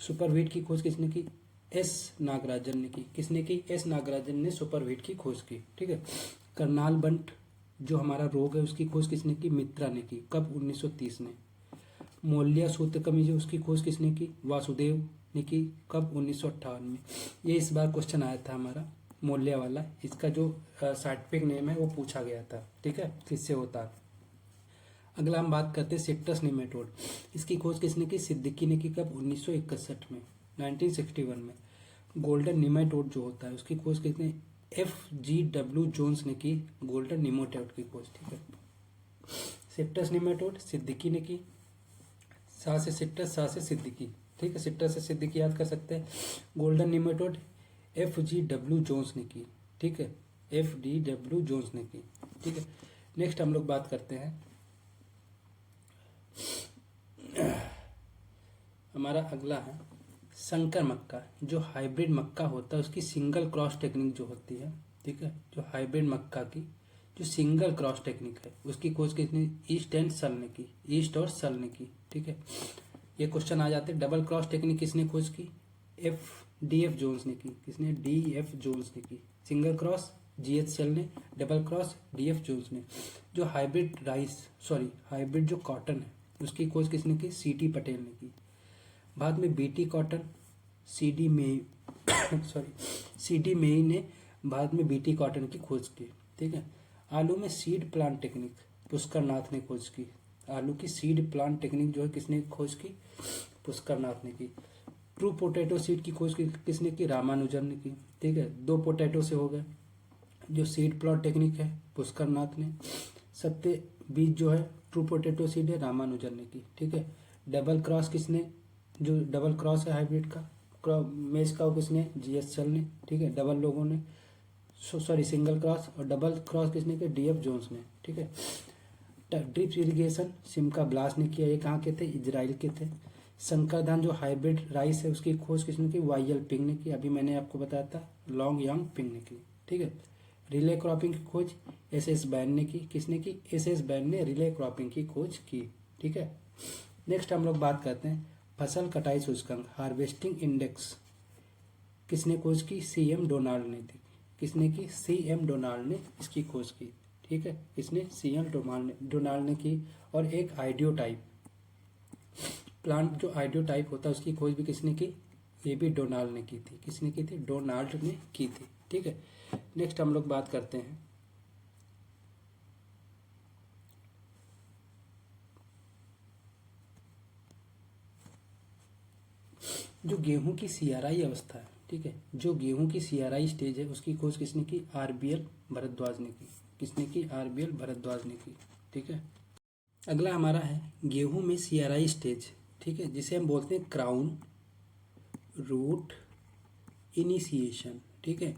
सुपर व्हीट की खोज किसने की, एस नागराजन ने की। किसने की? एस नागराजन ने सुपरवीट की खोज की। ठीक है। करनाल बंट जो हमारा रोग है उसकी खोज किसने की? मित्रा ने की। कब? 1930 में। मौल्या सूत्रकृमि जो उसकी खोज किसने की? वासुदेव ने की। कब? 1958 में। ये इस बार क्वेश्चन आया था हमारा मौल्या वाला। इसका जो साइंटिफिक नेम है वो पूछा गया था। ठीक है, किससे होता है। अगला हम बात करते हैं सिट्रस निमेटोड। इसकी खोज किसने की? सिद्दीकी ने की। कब? 1961 में, 1961 में। गोल्डन निमेटोड जो होता है उसकी खोज किसने? FGW जोन्स ने की गोल्डन निमेटोड की खोज। ठीक है। सिट्रस निमेटोड सिद्दीकी ने की। सा से सिट्रस, सा से सिद्दीकी। ठीक है, सिट्रस से सिद्दीकी याद कर सकते हैं। गोल्डन निमेटोड FGW जोन्स ने की। ठीक है, FDW जोन्स ने की। ठीक है। नेक्स्ट हम लोग बात करते हैं हमारा अगला है संकर मक्का। जो हाइब्रिड मक्का होता है उसकी सिंगल क्रॉस टेक्निक जो होती है। ठीक है, जो हाइब्रिड मक्का की जो सिंगल क्रॉस टेक्निक है उसकी खोज किसने? ईस्ट एंड सल ने की। ईस्ट और सल ने की। ठीक है, ये क्वेश्चन आ जाते हैं। डबल क्रॉस टेक्निक किसने खोज की? DF जोन्स ने की। किसने? DF जोन्स ने की। सिंगल क्रॉस GH सल ने, डबल क्रॉस DF जोन्स ने। जो हाइब्रिड जो कॉटन है उसकी खोज किसने की? CT पटेल ने की। बाद में BT cotton CD Mayee CD Mayee ने बाद में BT कॉटन की खोज की। ठीक है। आलू में सीड प्लांट टेक्निक पुष्कर नाथ ने खोज की। आलू की सीड प्लांट टेक्निक जो है किसने खोज की? पुष्कर नाथ ने की। ट्रू पोटैटो सीड की खोज किसने की? रामानुजन ने की। ठीक है, 2 पोटैटो से हो गए। जो सीड प्लांट टेक्निक है पुष्कर नाथ ने। सत्य बीज जो है ट्रू पोटैटो सीड है रामानुजन ने की। ठीक है। डबल क्रॉस किसने? जो डबल क्रॉस है हाइब्रिड का मेज का वो किसने? GH सल ने। ठीक है, डबल लोगों ने सिंगल क्रॉस और डबल क्रॉस किसने किया? DF जोन्स ने। ठीक है। ड्रिप इरिगेशन सिमका ब्लास ने किया। ये कहाँ के थे? इजराइल के थे। संकर धान जो हाइब्रिड राइस है उसकी खोज किसने की? YL पिंग ने की। अभी मैंने आपको बताया था लॉन्ग यांग पिंग ने की। ठीक है। रिले क्रॉपिंग की खोज SS बैन ने की। किसने की? SS बैन ने रिले क्रॉपिंग की खोज की। ठीक है। नेक्स्ट हम लोग बात करते हैं फसल कटाई सूचकांक हार्वेस्टिंग इंडेक्स किसने खोज की? CM डोनाल्ड ने थी। किसने की? CM डोनाल्ड ने इसकी खोज की। ठीक है, इसने CM डोनाल्ड ने की। और एक आइडियोटाइप प्लांट जो आइडियोटाइप होता है उसकी खोज भी किसने की? ये भी डोनाल्ड ने की थी। किसने की थी? डोनाल्ड ने की थी। ठीक है। नेक्स्ट हम लोग बात करते हैं जो गेहूं की CRI अवस्था है। ठीक है, जो गेहूं की CRI स्टेज है उसकी खोज किसने की? RBL भरद्वाज ने की। किसने की? RBL भरद्वाज ने की। ठीक है। अगला हमारा है गेहूं में CRI स्टेज। ठीक है, जिसे हम बोलते हैं क्राउन रूट इनिशिएशन। ठीक है,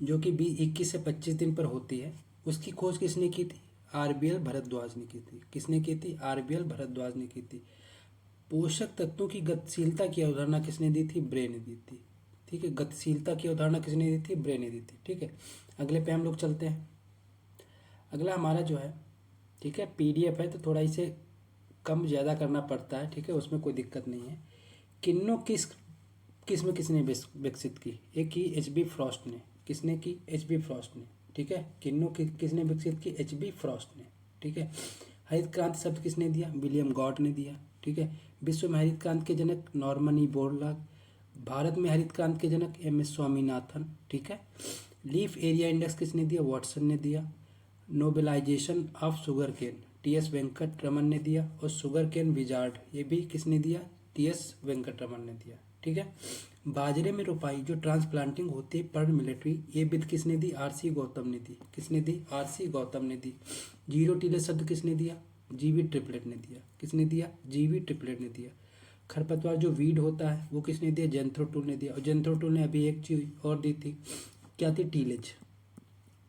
जो कि 21 से 25 दिन पर होती है। उसकी खोज किसने की थी? RBL भरद्वाज ने की थी। किसने की थी? RBL भरद्वाज ने की थी। पोषक तत्वों की गतिशीलता की अवधारणा किसने दी थी? ब्रे ने दी थी। ठीक है, गतिशीलता की अवधारणा किसने दी थी? ब्रे ने दी थी। ठीक है, अगले पे हम लोग चलते हैं। अगला हमारा जो है, ठीक है, PDF है तो थोड़ा इसे कम ज़्यादा करना पड़ता है। ठीक है, उसमें कोई दिक्कत नहीं है। किन्नों किस्म किसने विकसित की? एक की HB फ्रॉस्ट ने। किसने की? HB फ्रॉस्ट ने। ठीक है, किन्नों किसने विकसित की? HB फ्रॉस्ट ने। ठीक है। हरित क्रांति शब्द किसने दिया? विलियम गॉड ने दिया। ठीक है। विश्व में हरित क्रांति के जनक नॉर्मन ई बोरलॉग। भारत में हरित क्रांति के जनक MS स्वामीनाथन। ठीक है। लीफ एरिया इंडेक्स किसने दिया? वाटसन ने दिया। Nobilisation of sugar cane TS Venkat Raman ने दिया। और शुगर केन विजार्ड ये भी किसने दिया? TS वेंकट रमन ने दिया। ठीक है। बाजरे में रोपाई जो ट्रांसप्लांटिंग होती है पर मिलिट्री ये विधि किसने दी? RC गौतम ने दी। किसने दी? RC गौतम ने दी। जीरो टिलेज शब्द किसने दिया? GV ट्रिपलेट ने दिया। किसने दिया? GV ट्रिपलेट ने दिया। खरपतवार जो वीड होता है वो किसने दिया? जेंथ्रोटूल ने दिया। और जेंथ्रोटूल ने अभी एक चीज और दी थी, क्या थी? टीलेज।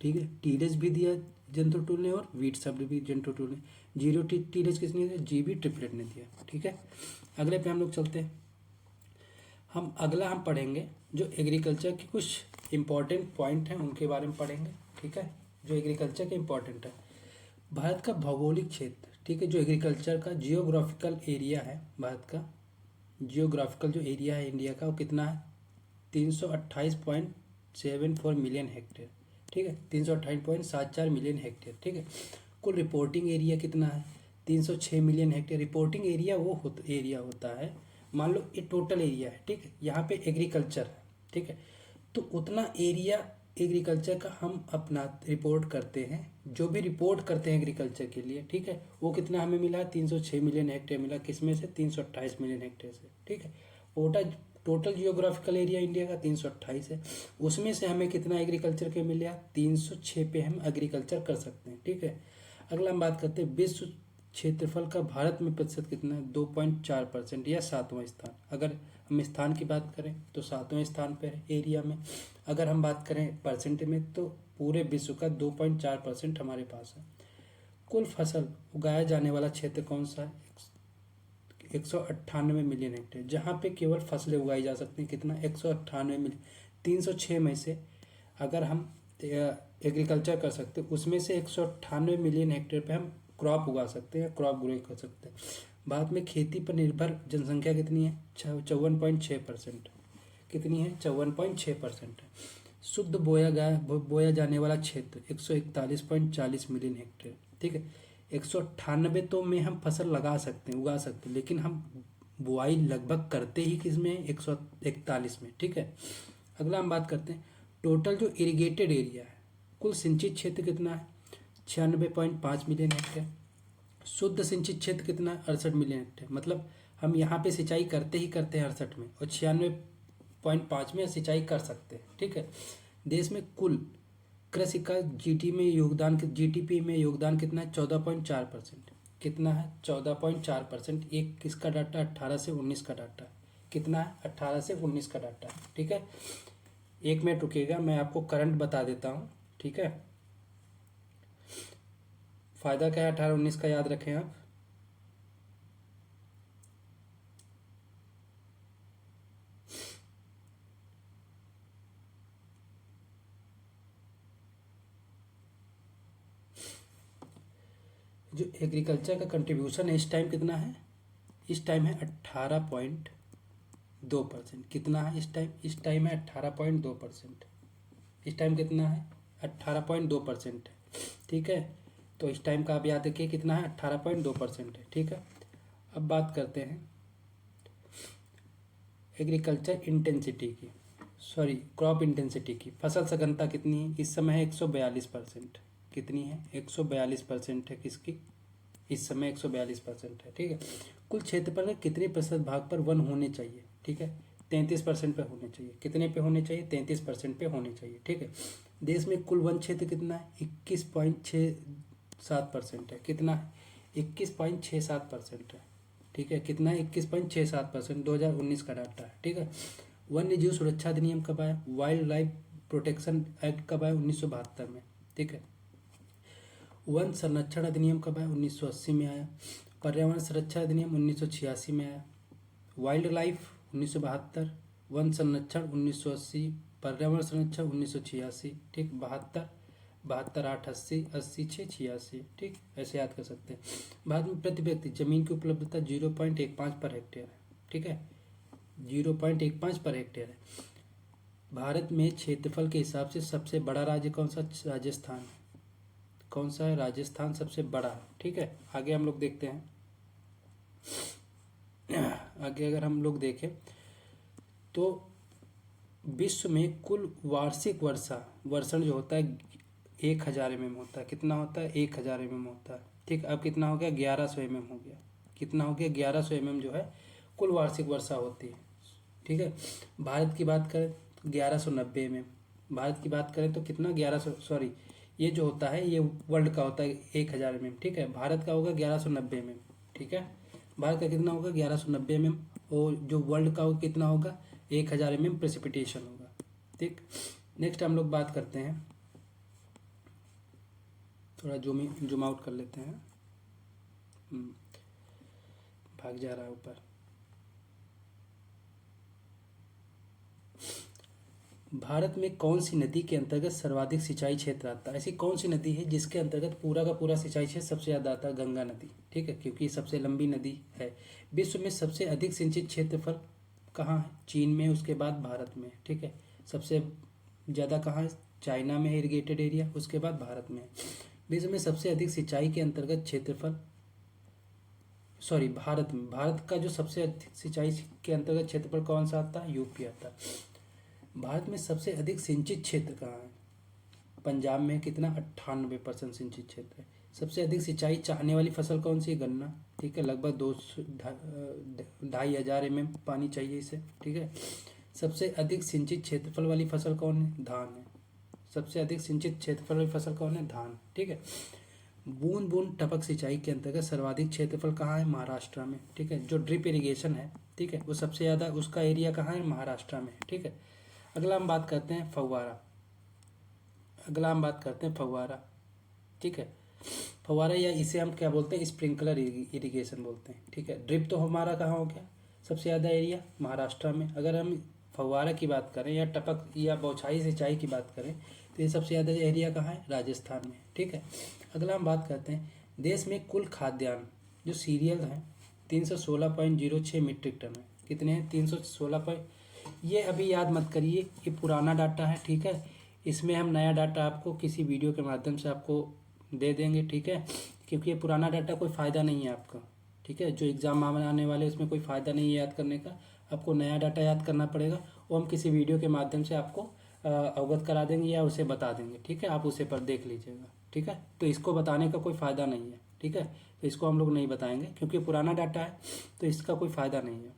ठीक है, टीलेज भी दिया जेंथ्रोटूल ने और वीड शब्द भी जेंथ्रोटूल ने। जीरो टीलेज किसने दिया? GV ट्रिपलेट ने दिया। ठीक है, अगले पे हम लोग चलते हैं। अगला हम पढ़ेंगे जो एग्रीकल्चर के कुछ इंपॉर्टेंट पॉइंट हैं उनके बारे में पढ़ेंगे। ठीक है, जो एग्रीकल्चर के इंपॉर्टेंट है। भारत का भौगोलिक क्षेत्र। ठीक है, जो एग्रीकल्चर का जियोग्राफिकल एरिया है, भारत का जियोग्राफिकल जो एरिया है इंडिया का वो कितना है? 328.74 मिलियन हेक्टेयर, ठीक है, 328.74 मिलियन हेक्टेयर, ठीक है। कुल रिपोर्टिंग एरिया कितना है? 306 मिलियन हेक्टेयर। रिपोर्टिंग एरिया वो एरिया होता है, मान लो ये टोटल एरिया है, ठीक है, यहाँ पे एग्रीकल्चर है, ठीक है, तो उतना एरिया एग्रीकल्चर का हम अपना रिपोर्ट करते हैं। जो भी रिपोर्ट करते हैं एग्रीकल्चर के लिए, ठीक है, वो कितना हमें मिला? 306 मिलियन हेक्टेयर मिला। किसमें से? 328 मिलियन हेक्टेयर से, ठीक है। टोटल जियोग्राफिकल एरिया इंडिया का 328 है, उसमें से हमें कितना एग्रीकल्चर के मिला? 306 पे हम एग्रीकल्चर कर सकते हैं, ठीक है। अगला हम बात करते हैं विश्व क्षेत्रफल का भारत में प्रतिशत कितना है? 2.4% या 7वां स्थान। अगर हम स्थान की बात करें तो 7वें स्थान पर है एरिया में। अगर हम बात करें परसेंट में तो पूरे विश्व का 2.4% हमारे पास है। कुल फसल उगाया जाने वाला क्षेत्र कौन सा है? 198 मिलियन हेक्टेयर, जहाँ पे केवल फसलें उगाई जा सकती हैं। कितना? 198 मिलियन। 306 में से अगर हम एग्रीकल्चर कर सकते हैं, उसमें से 198 मिलियन हेक्टेयर पे हम क्रॉप उगा सकते हैं, क्रॉप ग्रो कर सकते हैं। भारत में खेती पर निर्भर जनसंख्या कितनी है? 54.6%। कितनी है? 54.6% है। शुद्ध बोया जाने वाला क्षेत्र 141.40 मिलियन हेक्टेयर, ठीक है। 198 तो में हम फसल लगा सकते हैं, उगा सकते हैं, लेकिन हम बुआई लगभग करते ही किस में? 141 में, ठीक है। अगला हम बात करते हैं टोटल जो इरिगेटेड एरिया है, कुल सिंचित क्षेत्र कितना है? 96.5 मिलियन हेक्टेयर। शुद्ध सिंचित क्षेत्र कितना है? 68 मिलियन हेक्टेयर। मतलब हम यहाँ पे सिंचाई करते ही करते हैं 68 में, और 96.5 में सिंचाई कर सकते हैं, ठीक है। देश में कुल कृषि का जीडीपी में योगदान कितना है? 14.4%। कितना है? 14.4%। एक किसका डाटा? 18 से 19 का डाटा। कितना है? 18 से 19 का डाटा, ठीक है। 1 मिनट रुकिएगा, मैं आपको करंट बता देता हूँ, ठीक है। फायदा क्या है 18-19 का? याद रखें आप। जो एग्रीकल्चर का कंट्रीब्यूशन है इस टाइम कितना है? इस टाइम है 18.2%। कितना है इस टाइम? इस टाइम है 18.2%। इस टाइम कितना है? 18.2% है, ठीक है। तो इस टाइम का आप याद रखिए कितना है? 18.2% है, ठीक है। अब बात करते हैं एग्रीकल्चर इंटेंसिटी की, सॉरी क्रॉप इंटेंसिटी की। फसल सघनता कितनी है? इस समय है 142%। कितनी है? 142% है किसकी? इस समय 142% है, ठीक है। कुल क्षेत्रफल के कितने प्रतिशत भाग पर वन होने चाहिए? ठीक है, 33% पे होने चाहिए। कितने पे होने चाहिए? 33% पे होने चाहिए, ठीक है। देश में कुल वन क्षेत्र कितना है? 21.67% है। कितना है? 21.67% है, ठीक है। कितना है? 21.67%। 2019 का डाटा है, ठीक है। वन्य जीव सुरक्षा अधिनियम कब आया? वाइल्ड लाइफ प्रोटेक्शन एक्ट कब आया? 1972 में, ठीक है। वन संरक्षण अधिनियम कब आया? 1980 में आया। पर्यावरण संरक्षण अधिनियम 1986 में आया। वाइल्ड लाइफ 1972, वन संरक्षण 1980, पर्यावरण संरक्षण 1986, ठीक। 72, 8, 80, 86, ठीक, ऐसे याद कर सकते हैं। भारत में प्रति व्यक्ति जमीन की उपलब्धता 0.15 पर हेक्टेयर है, ठीक है, 0.15 पर हेक्टेयर है। भारत में क्षेत्रफल के हिसाब से सबसे बड़ा राज्य कौन सा? राजस्थान। कौन सा है? राजस्थान सबसे बड़ा है, ठीक है। आगे हम लोग देखते हैं, आगे अगर हम लोग देखें तो विश्व में कुल वार्षिक वर्षण जो होता है 1000 mm होता है। कितना होता है? 1000 mm होता है, ठीक। अब कितना हो गया? 1100 mm हो गया। कितना हो गया? 1100 mm जो है कुल वार्षिक वर्षा होती है, ठीक है। भारत की बात करें 1190 mm। भारत की बात करें तो कितना? 1100, सॉरी ये जो होता है ये वर्ल्ड का होता है 1000 mm, ठीक है। भारत का होगा 1190 mm, ठीक है। भारत का कितना होगा? 1190 mm। और जो वर्ल्ड का होगा कितना होगा? 1000 mm प्रेसिपिटेशन होगा, ठीक। नेक्स्ट हम लोग बात करते हैं, थोड़ा जूम आउट कर लेते हैं, भाग जा रहा है ऊपर। भारत में कौन सी नदी के अंतर्गत सर्वाधिक सिंचाई क्षेत्र आता है? ऐसी कौन सी नदी है जिसके अंतर्गत पूरा का पूरा सिंचाई क्षेत्र सबसे ज़्यादा आता है? गंगा नदी, ठीक है, क्योंकि सबसे लंबी नदी है। विश्व में सबसे अधिक सिंचित क्षेत्रफल कहाँ है? चीन में, उसके बाद भारत में, ठीक है। सबसे ज़्यादा कहाँ है? चाइना में इरिगेटेड एरिया, उसके बाद भारत में। विश्व में सबसे अधिक सिंचाई के अंतर्गत क्षेत्रफल, सॉरी भारत में, भारत का जो सबसे अधिक सिंचाई के अंतर्गत क्षेत्रफल कौन सा आता है? यूपी आता है। भारत में सबसे अधिक सिंचित क्षेत्र कहाँ है? पंजाब में। कितना? 98% सिंचित क्षेत्र है। सबसे अधिक सिंचाई चाहने वाली फसल कौन सी है? गन्ना, ठीक है। लगभग 2,500 पानी चाहिए इसे, ठीक है। सबसे अधिक सिंचित क्षेत्रफल वाली फसल कौन है? धान है। सबसे अधिक सिंचित क्षेत्रफल वाली फसल कौन है? धान, ठीक है। बूंद बूंद टपक सिंचाई के अंतर्गत सर्वाधिक क्षेत्रफल कहाँ है? महाराष्ट्र में, ठीक है। जो ड्रिप इरिगेशन है, ठीक है, वो सबसे ज़्यादा उसका एरिया कहाँ है? महाराष्ट्र में, ठीक है। अगला हम बात करते हैं फव्वारा। ठीक है। फव्वारा, या इसे हम क्या बोलते हैं? स्प्रिंकलर इरिगेशन बोलते हैं, ठीक है। ड्रिप तो हमारा कहाँ हो गया? सबसे ज़्यादा एरिया महाराष्ट्र में। अगर हम फव्वारा की बात करें या टपक या बौछाई सिंचाई की बात करें तो ये सबसे ज़्यादा एरिया कहाँ है? राजस्थान में, ठीक है। अगला हम बात करते हैं देश में कुल खाद्यान्न जो सीरियल हैं 316.06 मीट्रिक टन है। कितने हैं? 316 ये अभी याद मत करिए, ये पुराना डाटा है, ठीक है। इसमें हम नया डाटा आपको किसी वीडियो के माध्यम से आपको दे देंगे, ठीक है। क्योंकि ये पुराना डाटा कोई फ़ायदा नहीं है आपका, ठीक है। जो एग्ज़ाम आने वाले उसमें कोई फ़ायदा नहीं है याद करने का, आपको नया डाटा याद करना पड़ेगा। वो हम किसी वीडियो के माध्यम से आपको अवगत करा देंगे या उसे बता देंगे, ठीक है। आप उसे पर देख लीजिएगा, ठीक है। तो इसको बताने का कोई फ़ायदा नहीं है, ठीक है। तो इसको हम लोग नहीं बताएंगे क्योंकि पुराना डाटा है, तो इसका कोई फ़ायदा नहीं है,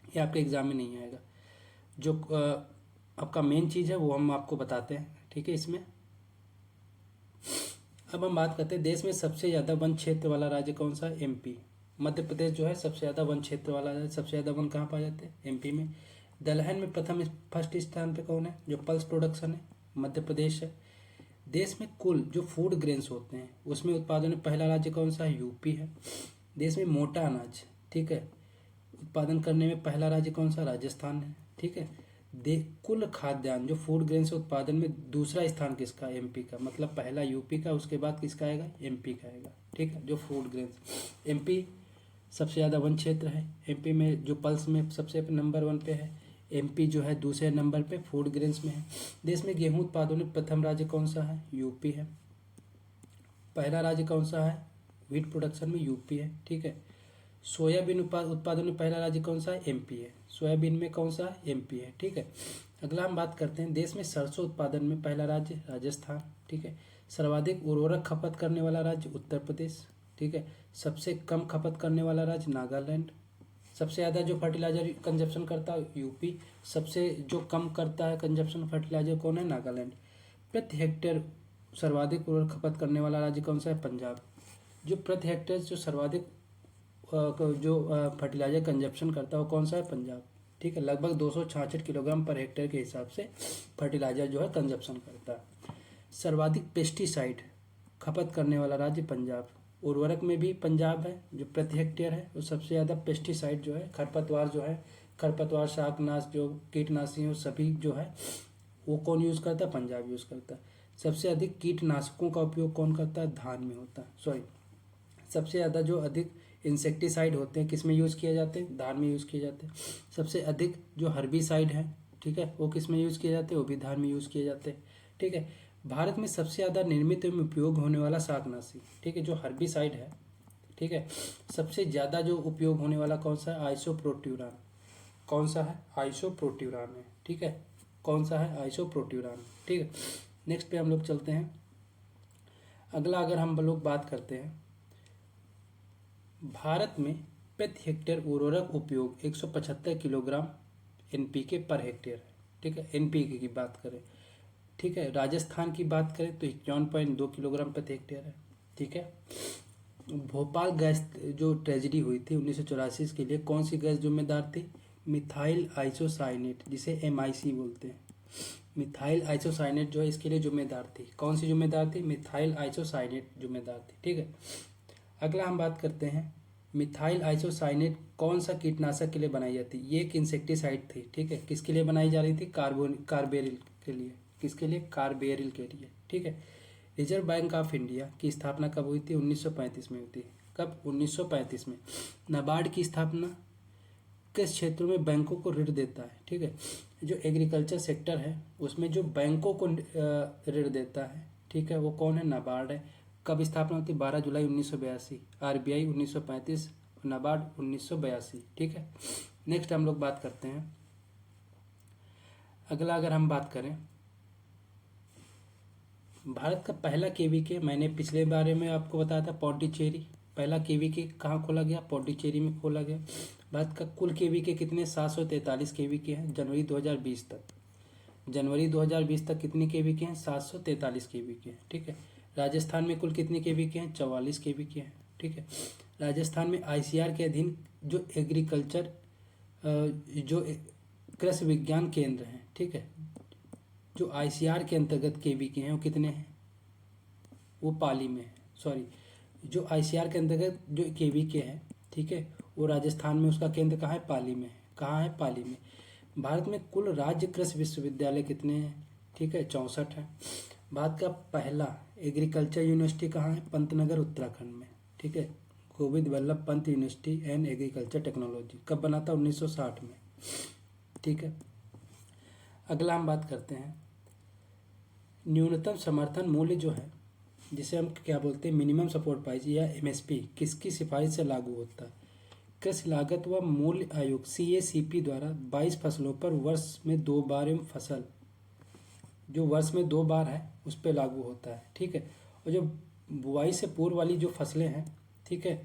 ये आपके एग्ज़ाम में नहीं आएगा। जो आपका मेन चीज़ है वो हम आपको बताते हैं, ठीक है। इसमें अब हम बात करते हैं देश में सबसे ज़्यादा वन क्षेत्र वाला राज्य कौन सा है? एमपी। मध्य प्रदेश जो है सबसे ज़्यादा वन क्षेत्र वाला है। सबसे ज़्यादा वन कहाँ पाए जाते हैं? एमपी में। दलहन में फर्स्ट स्थान पे कौन है? जो पल्स प्रोडक्शन है, मध्य प्रदेश है। देश में कुल जो फूड ग्रेन्स होते हैं उसमें उत्पादन में पहला राज्य कौन सा है? यूपी है। देश में मोटा अनाज, ठीक है, उत्पादन करने में पहला राज्य कौन सा? राजस्थान है, ठीक है। कुल खाद्यान्न जो फूड ग्रेन्स उत्पादन में दूसरा स्थान किसका? एमपी का। मतलब पहला यूपी का, उसके बाद किसका आएगा? एमपी का आएगा, ठीक है। जो फूड ग्रेन्स, एमपी सबसे ज़्यादा वन क्षेत्र है। एमपी में जो पल्स में सबसे नंबर 1 पे है, एमपी जो है दूसरे नंबर पे फूड ग्रेन्स में है। देश में गेहूं उत्पादन में प्रथम राज्य कौन सा है? यूपी है। पहला राज्य कौन सा है? व्हीट प्रोडक्शन में यूपी है, ठीक है। सोयाबीन उत्पादन में पहला राज्य कौन सा है? एमपी है। सोयाबीन में कौन सा है? एमपी है, ठीक है। अगला हम बात करते हैं देश में सरसों उत्पादन में पहला राज्य राजस्थान, ठीक है। सर्वाधिक उर्वरक खपत करने वाला राज्य उत्तर प्रदेश, ठीक है। सबसे कम खपत करने वाला राज्य नागालैंड। सबसे ज़्यादा जो फर्टिलाइजर कंजप्शन करता है यूपी, सबसे जो कम करता है कंजप्शन फर्टिलाइजर कौन है? नागालैंड। प्रति हेक्टेयर सर्वाधिक उर्वरक खपत करने वाला राज्य कौन सा है? पंजाब। जो प्रति हेक्टेयर जो सर्वाधिक जो फर्टिलाइजर कंजप्शन करता है वो कौन सा है? पंजाब, ठीक है। लगभग 266 किलोग्राम पर हेक्टेयर के हिसाब से फर्टिलाइजर जो है कंजप्शन करता है। सर्वाधिक पेस्टिसाइड खपत करने वाला राज्य पंजाब। उर्वरक में भी पंजाब है, जो प्रति हेक्टेयर है, और सबसे ज़्यादा पेस्टिसाइड जो है खरपतवार जो है, खरपतवार शाकनाश जो कीटनाशी है सभी जो है वो कौन यूज़ करता है? पंजाब यूज़ करता है। सबसे अधिक कीटनाशकों का उपयोग कौन करता है? धान में होता है, सॉरी। सबसे ज़्यादा जो अधिक इंसेक्टिसाइड होते हैं किस में यूज़ किए जाते हैं? धान में यूज़ किए जाते हैं। सबसे अधिक जो हर्बिसाइड है, ठीक है, वो किस में यूज़ किए जाते हैं? वो भी धान में यूज़ किए जाते हैं, ठीक है। भारत में सबसे ज़्यादा निर्मित एवं उपयोग होने वाला शाकनाशी, ठीक है, जो हर्बिसाइड है, ठीक है, सबसे ज़्यादा जो उपयोग होने वाला कौन सा है? आइसोप्रोट्यूरान। कौन सा है? आइसोप्रोट्यूरान है, ठीक है। कौन सा है? आइसोप्रोट्यूरान, ठीक है। नेक्स्ट पे हम लोग चलते हैं। अगला अगर हम लोग बात करते हैं, भारत में प्रति हेक्टेयर उर्वरक उपयोग 175 किलोग्राम एनपीके पर हेक्टेयर है, ठीक है। एनपीके की बात करें, ठीक है। राजस्थान की बात करें तो 51.2 किलोग्राम प्रति हेक्टेयर है, ठीक है। भोपाल गैस जो ट्रेजिडी हुई थी 1984 के लिए कौन सी गैस जिम्मेदार थी? मिथाइल आइसोसाइनेट, जिसे एमआईसी बोलते हैं। मिथाइल आइसोसाइनेट जो है इसके लिए जिम्मेदार थी। कौन सी जिम्मेदार थी? मिथाइल आइसोसाइनेट जिम्मेदार थी, ठीक है। अगला हम बात करते हैं मिथाइल आइसोसाइनेट कौन सा कीटनाशक के लिए बनाई जाती है? ये एक इंसेक्टिसाइड थी, ठीक है। किसके लिए बनाई जा रही थी? कार्बेरिल के लिए। किसके लिए? कार्बेरिल के लिए, ठीक है। रिजर्व बैंक ऑफ इंडिया की स्थापना कब हुई थी? 1935 में हुई थी। कब? 1935 में। नाबार्ड की स्थापना किस क्षेत्रों में बैंकों को ऋण देता है, ठीक है। जो एग्रीकल्चर सेक्टर है उसमें जो बैंकों को ऋण देता है, ठीक है, वो कौन है? नाबार्ड है। कब स्थापना होती है? 12 जुलाई 1982। आरबीआई 1935, नाबार्ड 1982, ठीक है। नेक्स्ट हम लोग बात करते हैं, अगला अगर हम बात करें भारत का पहला केवीके, मैंने पिछले बारे में आपको बताया था पौंडीचेरी। पहला केवीके कहाँ खोला गया? पौंडीचेरी में खोला गया। भारत का कुल केवीके कितने? 743 केवीके हैं जनवरी 2020 तक। जनवरी 2020 तक कितने केवीके हैं? 743 केवीके हैं, ठीक है। राजस्थान में कुल कितने केवीके हैं? 44 केवीके हैं, ठीक है। राजस्थान में आईसीआर के अधीन जो एग्रीकल्चर जो कृषि विज्ञान केंद्र हैं, ठीक है, जो आईसीआर के अंतर्गत केवीके हैं वो कितने हैं? वो पाली में है, सॉरी, जो आईसीआर के अंतर्गत जो केवीके है, ठीक है, वो राजस्थान में उसका केंद्र कहाँ है? पाली में है। कहाँ है? पाली में। भारत में कुल राज्य कृषि विश्वविद्यालय कितने हैं? ठीक है, 64 है। भारत का पहला एग्रीकल्चर यूनिवर्सिटी कहाँ है? पंतनगर, उत्तराखंड में, ठीक है। Govind Vallabh Pant university and agriculture technology कब बना था? 1960 में, ठीक है। अगला हम बात करते हैं न्यूनतम समर्थन मूल्य जो है, जिसे हम क्या बोलते हैं? मिनिमम सपोर्ट प्राइस या एमएसपी, किसकी सिफारिश से लागू होता है? कृषि लागत व मूल्य आयोग सीएसीपी द्वारा 22 फसलों पर वर्ष में 2 बार एवं फसल जो वर्ष में 2 बार है उस पर लागू होता है, ठीक है। और जो बुआई से पूर्व वाली जो फसलें हैं, ठीक है,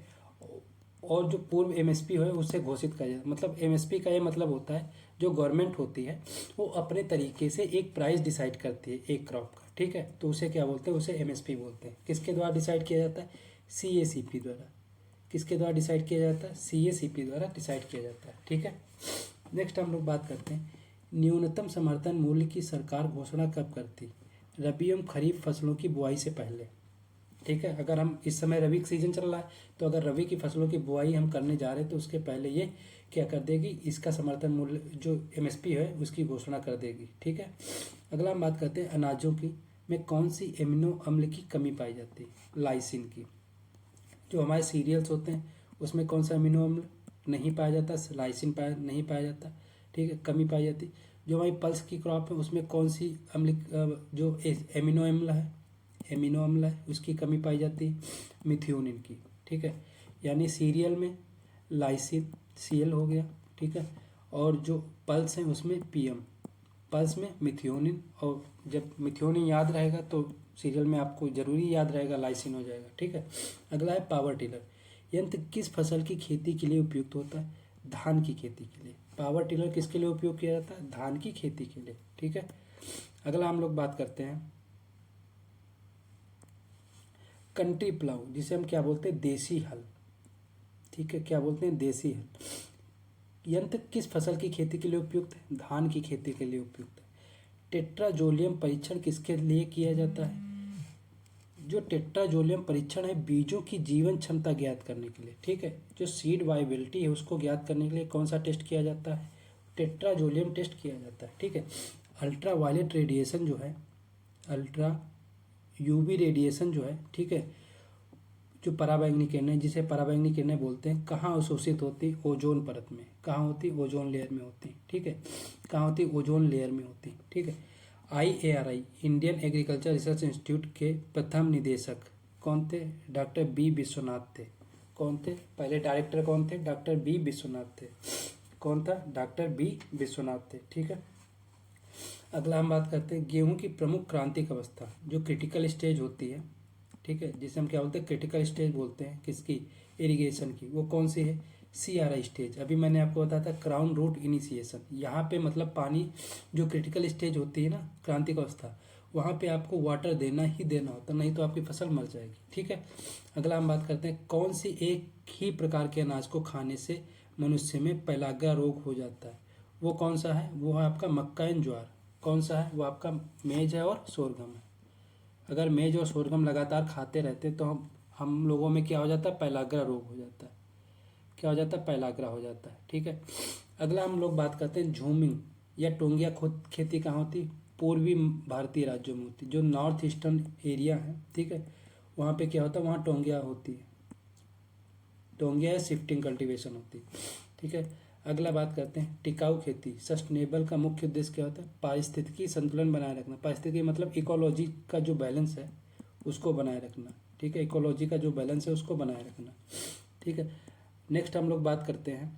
और जो पूर्व एमएसपी है उससे घोषित किया जाता है। मतलब एमएसपी का ये मतलब होता है जो गवर्नमेंट होती है वो अपने तरीके से एक प्राइस डिसाइड करती है एक क्रॉप का, ठीक है, तो उसे क्या बोलते हैं? उसे एमएसपी बोलते हैं। किसके द्वारा डिसाइड किया जाता है? सीएसीपी द्वारा। किसके द्वारा डिसाइड किया जाता है? सीएसीपी द्वारा डिसाइड किया जाता है, ठीक है। नेक्स्ट हम लोग बात करते हैं न्यूनतम समर्थन मूल्य की सरकार घोषणा कब करती? रबी एवं खरीफ फसलों की बुआई से पहले, ठीक है। अगर हम इस समय रबी का सीजन चल रहा है तो अगर रबी की फसलों की बुआई हम करने जा रहे हैं तो उसके पहले ये क्या कर देगी? इसका समर्थन मूल्य जो एमएसपी है उसकी घोषणा कर देगी, ठीक है। अगला हम बात करते हैं अनाजों की में कौन सी एमिनो अम्ल की कमी पाई जाती है? लाइसिन की। जो हमारे सीरियल्स होते हैं उसमें कौन सा एमिनो अम्ल नहीं पाया जाता? लाइसिन नहीं पाया जाता, ठीक है, कमी पाई जाती। जो हमारी पल्स की क्रॉप है उसमें कौन सी जो एमिनो अम्ल है, एमिनो अम्ल है उसकी कमी पाई जाती है? मिथ्योनिन की, ठीक है। यानी सीरियल में लाइसिन सीएल हो गया, ठीक है, और जो पल्स है उसमें पीएम, पल्स में मिथ्योनिन, और जब मिथ्योनिन याद रहेगा तो सीरियल में आपको जरूरी याद रहेगा लाइसिन हो जाएगा, ठीक है। अगला है पावर टिलर। यंत्र किस फसल की खेती के लिए उपयुक्त होता है? धान की खेती के लिए। पावर टिलर किसके लिए उपयोग किया जाता है? धान की खेती के लिए, ठीक है। अगला हम लोग बात करते हैं कंट्री प्लाउ, जिसे हम क्या बोलते हैं? देसी हल, ठीक है, क्या बोलते हैं? देसी हल। यंत्र किस फसल की खेती के लिए उपयुक्त है? धान की खेती के लिए उपयुक्त है। टेट्राजोलियम परीक्षण किसके लिए किया जाता है? जो टेट्राजोलियम परीक्षण है बीजों की जीवन क्षमता ज्ञात करने के लिए, ठीक है, जो सीड वाइबिलिटी है उसको ज्ञात करने के लिए कौन सा टेस्ट किया जाता है? टेट्राजोलियम टेस्ट किया जाता है, ठीक है। अल्ट्रा वायलेट रेडिएशन जो है, अल्ट्रा यूवी रेडिएशन जो है, ठीक है, जो पराबैंगनी किरणें, जिसे पराबैंगनी किरणें बोलते हैं, कहाँ अवशोषित होती? ओजोन परत में। कहाँ होती? ओजोन लेयर में होती, ठीक है। कहाँ होती? ओजोन लेयर में होती, ठीक है। IARI Indian agriculture research institute के प्रथम निदेशक कौन थे? डॉक्टर बी विश्वनाथ थे। कौन थे? पहले डायरेक्टर कौन थे? डॉक्टर बी विश्वनाथ थे। कौन था? डॉक्टर बी विश्वनाथ थे, ठीक है। अगला हम बात करते हैं गेहूं की प्रमुख क्रांतिक अवस्था, जो क्रिटिकल स्टेज होती है, ठीक है, जिसे हम क्या बोलते हैं? क्रिटिकल स्टेज बोलते हैं। किसकी? इरिगेशन की। वो कौन सी है? CRI stage. अभी मैंने आपको बताया था क्राउन रूट इनिशिएशन। यहाँ पे मतलब पानी, जो क्रिटिकल स्टेज होती है ना, क्रांतिक अवस्था, वहाँ पे आपको वाटर देना ही देना होता, नहीं तो आपकी फसल मर जाएगी, ठीक है। अगला हम बात करते हैं कौन सी एक ही प्रकार के अनाज को खाने से मनुष्य में पेलाग्रा रोग हो जाता है? वो कौन सा है? वो है आपका मक्का एंड ज्वार। कौन सा है? वो आपका मेज है और सोरगम है। अगर मेज और सोरगम लगातार खाते रहते तो हम लोगों में क्या हो जाता है? पेलाग्रा रोग हो जाता है। क्या हो जाता है? पेलाग्रा हो जाता है, ठीक है। अगला हम लोग बात करते हैं झूमिंग या टोंगिया खेती कहाँ होती? पूर्वी भारतीय राज्यों में होती, जो नॉर्थ ईस्टर्न एरिया है, ठीक है, वहाँ पे क्या होता है? वहाँ टोंगिया होती है। टोंगिया या शिफ्टिंग कल्टीवेशन होती है, ठीक है। अगला बात करते हैं टिकाऊ खेती। सस्टेनेबल का मुख्य उद्देश्य क्या होता है? पारिस्थितिकी संतुलन बनाए रखना। पारिस्थितिकी मतलब इकोलॉजी का जो बैलेंस है उसको बनाए रखना, ठीक है, इकोलॉजी का जो बैलेंस है उसको बनाए रखना, ठीक है। नेक्स्ट हम लोग बात करते हैं,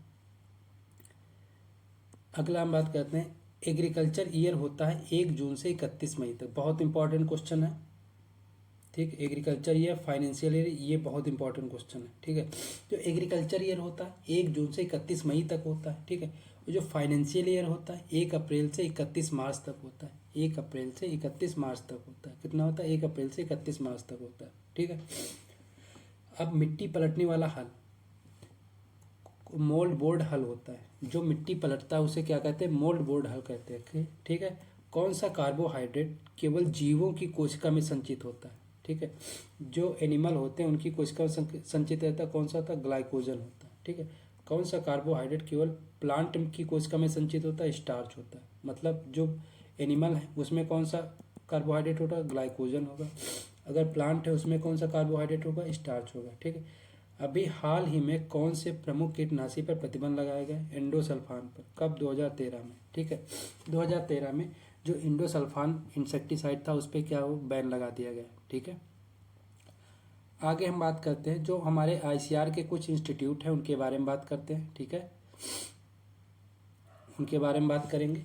अगला हम बात करते हैं एग्रीकल्चर ईयर होता है 1 जून से 31 मई तक। बहुत इंपॉर्टेंट क्वेश्चन है, ठीक। एग्रीकल्चर ईयर, फाइनेंशियल ईयर, ये बहुत इंपॉर्टेंट क्वेश्चन है, ठीक है। जो एग्रीकल्चर ईयर होता है 1 जून से 31 मई तक होता है, ठीक है। जो फाइनेंशियल ईयर होता है 1 अप्रैल से 31 मार्च तक होता है। 1 अप्रैल से 31 मार्च तक होता है। कितना होता है? 1 अप्रैल से 31 मार्च तक होता है, ठीक है। अब मिट्टी पलटने वाला हल, मोल्ड बोर्ड हल होता है। जो मिट्टी पलटता है उसे क्या कहते हैं? मोल्ड बोर्ड हल कहते हैं, ठीक है। कौन सा कार्बोहाइड्रेट केवल जीवों की कोशिका में संचित होता है? ठीक है, जो एनिमल होते हैं उनकी कोशिका में संचित रहता है, कौन सा होता है? ग्लाइकोजन होता है, ठीक है। कौन सा कार्बोहाइड्रेट केवल प्लांट की कोशिका में संचित होता है? स्टार्च होता है। मतलब जो एनिमल है उसमें कौन सा कार्बोहाइड्रेट होगा? ग्लाइकोजन होगा। अगर प्लांट है उसमें कौन सा कार्बोहाइड्रेट होगा? स्टार्च होगा, ठीक है। अभी हाल ही में कौन से प्रमुख कीटनाशी पर प्रतिबंध लगाया गया? एंडोसल्फान पर। कब? 2013 में, ठीक है। 2013 में जो इंडोसल्फान इंसेक्टिसाइड था उस पर क्या हो? बैन लगा दिया गया, ठीक है। आगे हम बात करते हैं जो हमारे आईसीआर के कुछ इंस्टीट्यूट हैं उनके बारे में बात करते हैं, ठीक है। उनके बारे में बात करेंगे।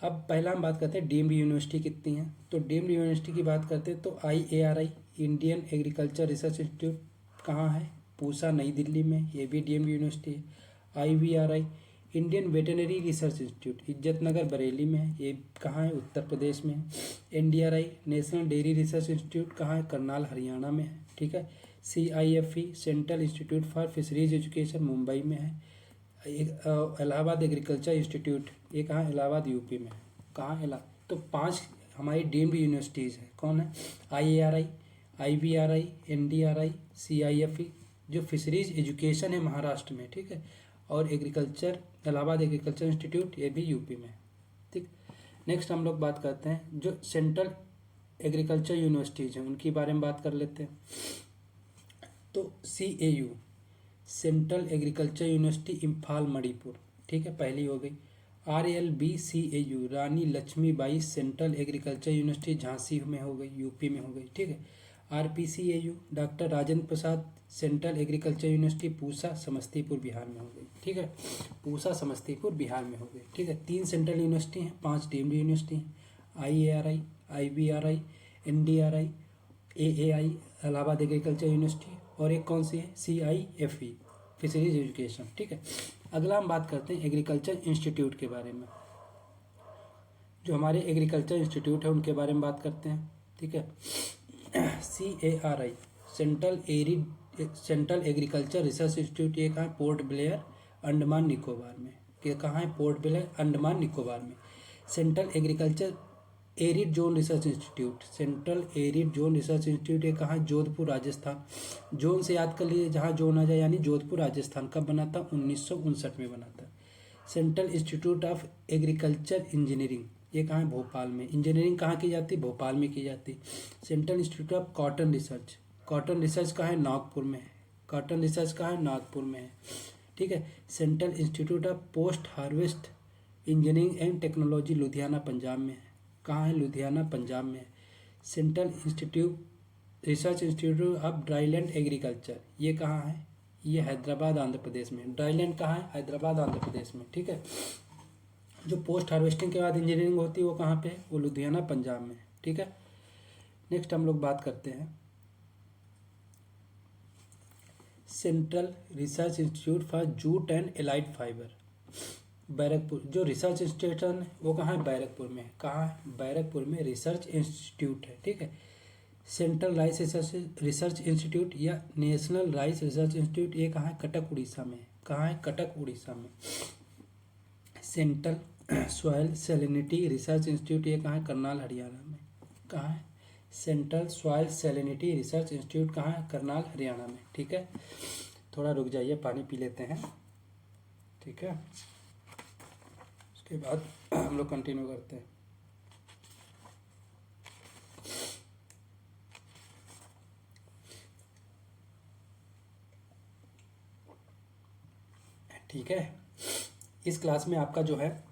अब पहला हम बात करते हैं डीम्ड यूनिवर्सिटी कितनी है। तो डीम्ड यूनिवर्सिटी की बात करते हैं तो IARI, Indian agriculture research institute कहाँ है? पूसा, नई दिल्ली में, ये भी डीम्ड यूनिवर्सिटी है। IVRI, Indian veterinary research institute, Izzatnagar Bareilly में है, ये कहाँ है? उत्तर प्रदेश में है। NDRI, national dairy research institute कहाँ है? करनाल, हरियाणा में है, ठीक है। CIFE, central institute for fisheries education, Mumbai में है। इलाहाबाद एग्रीकल्चर इंस्टीट्यूट, ये कहाँ? इलाहाबाद, यूपी में है। कहाँ? इलाहाबाद। तो 5 हमारी डीम्ड यूनिवर्सिटीज़ हैं, कौन है? IARI, IVRI, NDRI, CIFE, जो फिशरीज एजुकेशन है महाराष्ट्र में, ठीक है। और एग्रीकल्चर, इलाहाबाद एग्रीकल्चर इंस्टीट्यूट, ये भी यूपी में है, ठीक। नेक्स्ट हम लोग बात करते हैं जो सेंट्रल एग्रीकल्चर यूनिवर्सिटीज़ हैं उनके बारे में बात कर लेते हैं। तो CAU, central agriculture university, Imphal, Manipur, ठीक है, पहली हो गई। RLBCAU, Rani Lakshmibai central agriculture university, Jhansi में हो गई, यूपी में हो गई, ठीक है। RPCAU, doctor Rajendra Prasad central agriculture university, Pusa, Samastipur, Bihar में हो गई, ठीक है। पूसा, समस्तीपुर, बिहार में हो गई, ठीक है। 3 सेंट्रल यूनिवर्सिटी हैं, 5 डीम्ड यूनिवर्सिटी हैं। IARI, IVRI, NDRI, AAI, Allahabad agriculture university, और एक कौन सी है? CIFE, फिशरीज एजुकेशन, ठीक है। अगला हम बात करते हैं एग्रीकल्चर इंस्टीट्यूट के बारे में। जो हमारे एग्रीकल्चर इंस्टीट्यूट है उनके बारे में बात करते हैं, ठीक है। CARI, central agriculture research institute, ये कहाँ है? पोर्ट ब्लेयर, अंडमान निकोबार में। ये कहाँ है? पोर्ट ब्लेयर, अंडमान निकोबार में। Central agriculture arid zone research institute, central arid zone research institute, ये कहाँ है? जोधपुर, राजस्थान। जोन से याद कर लीजिए, जहाँ जोन आ जाए, यानी जोधपुर, राजस्थान। कब बना था? 1959 में बना था। Central institute of agriculture engineering, ये कहाँ है? भोपाल में। इंजीनियरिंग कहाँ की जाती है? भोपाल में की जाती है। Central institute of cotton research, cotton research कहाँ है? नागपुर में है। कॉटन रिसर्च कहाँ है? नागपुर में है, ठीक है। Central institute of post harvest engineering and technology, Ludhiana, Punjab में है। कहाँ है? लुधियाना, पंजाब में है। Central institute research institute of dryland agriculture, ये कहाँ है? ये हैदराबाद, आंध्र प्रदेश में। ड्राईलैंड कहाँ है? हैदराबाद, आंध्र प्रदेश में, ठीक है। जो पोस्ट हार्वेस्टिंग के बाद इंजीनियरिंग होती है वो कहाँ पे है? वो लुधियाना, पंजाब में, ठीक है। नेक्स्ट हम लोग बात करते हैं central research institute for jute and allied fibre, Barrackpore. जो रिसर्च इंस्टीट्यूशन है वो कहाँ है? बैरकपुर में है। कहाँ है? बैरकपुर में रिसर्च इंस्टीट्यूट है, ठीक है। सेंट्रल राइस रिसर्च इंस्टीट्यूट या नेशनल राइस रिसर्च इंस्टीट्यूट, ये कहाँ है? कटक, उड़ीसा में। कहाँ है? कटक, उड़ीसा में। Central soil salinity research institute, ये कहाँ है? करनाल, हरियाणा में। कहाँ है? Central soil salinity research institute कहाँ है? करनाल, हरियाणा में, ठीक है। थोड़ा रुक जाइए, पानी पी लेते हैं, ठीक है। उसके बाद हम लोग कंटिन्यू करते हैं। ठीक है, इस क्लास में आपका जो है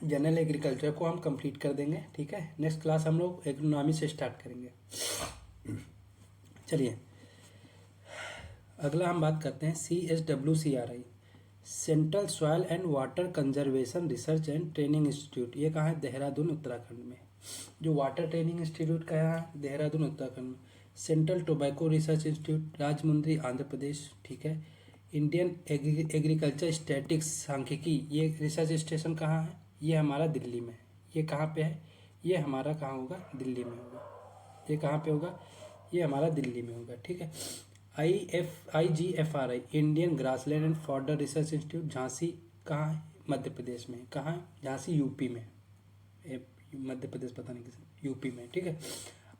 जनरल एग्रीकल्चर को हम कंप्लीट कर देंगे, ठीक है। नेक्स्ट क्लास हम लोग एग्रोनॉमी से स्टार्ट करेंगे। चलिए अगला हम बात करते हैं CSWCRI, central soil and water conservation research and training institute. ये कहाँ है? देहरादून उत्तराखंड में। जो वाटर ट्रेनिंग इंस्टीट्यूट कहाँ है? देहरादून उत्तराखंड में। Central tobacco research institute Rajahmundry Andhra Pradesh, ठीक है। इंडियन एग्रीकल्चर स्टैटिक्स सांख्यिकी, ये रिसर्च स्टेशन कहाँ है? ये हमारा दिल्ली में। ये कहाँ पे है? ये हमारा कहाँ होगा? दिल्ली में होगा। ये कहाँ पे होगा? ये हमारा दिल्ली में होगा, ठीक है। IGFRI Indian grassland and fodder research institute Jhansi, कहाँ है? मध्य प्रदेश में। कहाँ है? झांसी यूपी में। मध्य प्रदेश पता नहीं किसी, यूपी में, ठीक है।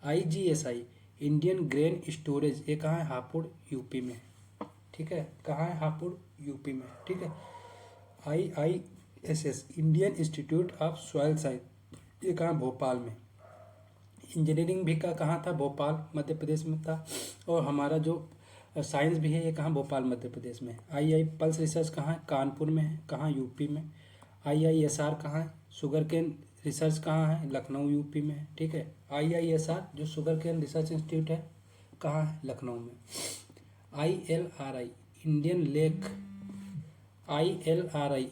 IGSI इंडियन ग्रेन स्टोरेज, ये कहाँ है? हापुड़ यूपी में, ठीक है। कहाँ है? हापुड़ यूपी में, ठीक है। IISS Indian institute of soil science, ये कहाँ? भोपाल में। इंजीनियरिंग भी का कहाँ था? भोपाल मध्य प्रदेश में था। और हमारा जो साइंस भी है ये कहाँ? भोपाल मध्य प्रदेश में। आई पल्स रिसर्च कहाँ है? कानपुर में है। कहाँ? यूपी में। IISR कहाँ है? शुगर केन रिसर्च कहाँ है? लखनऊ यूपी में है, ठीक है। IISR जो शुगर केन रिसर्च इंस्टीट्यूट है कहाँ है? लखनऊ में। ILRI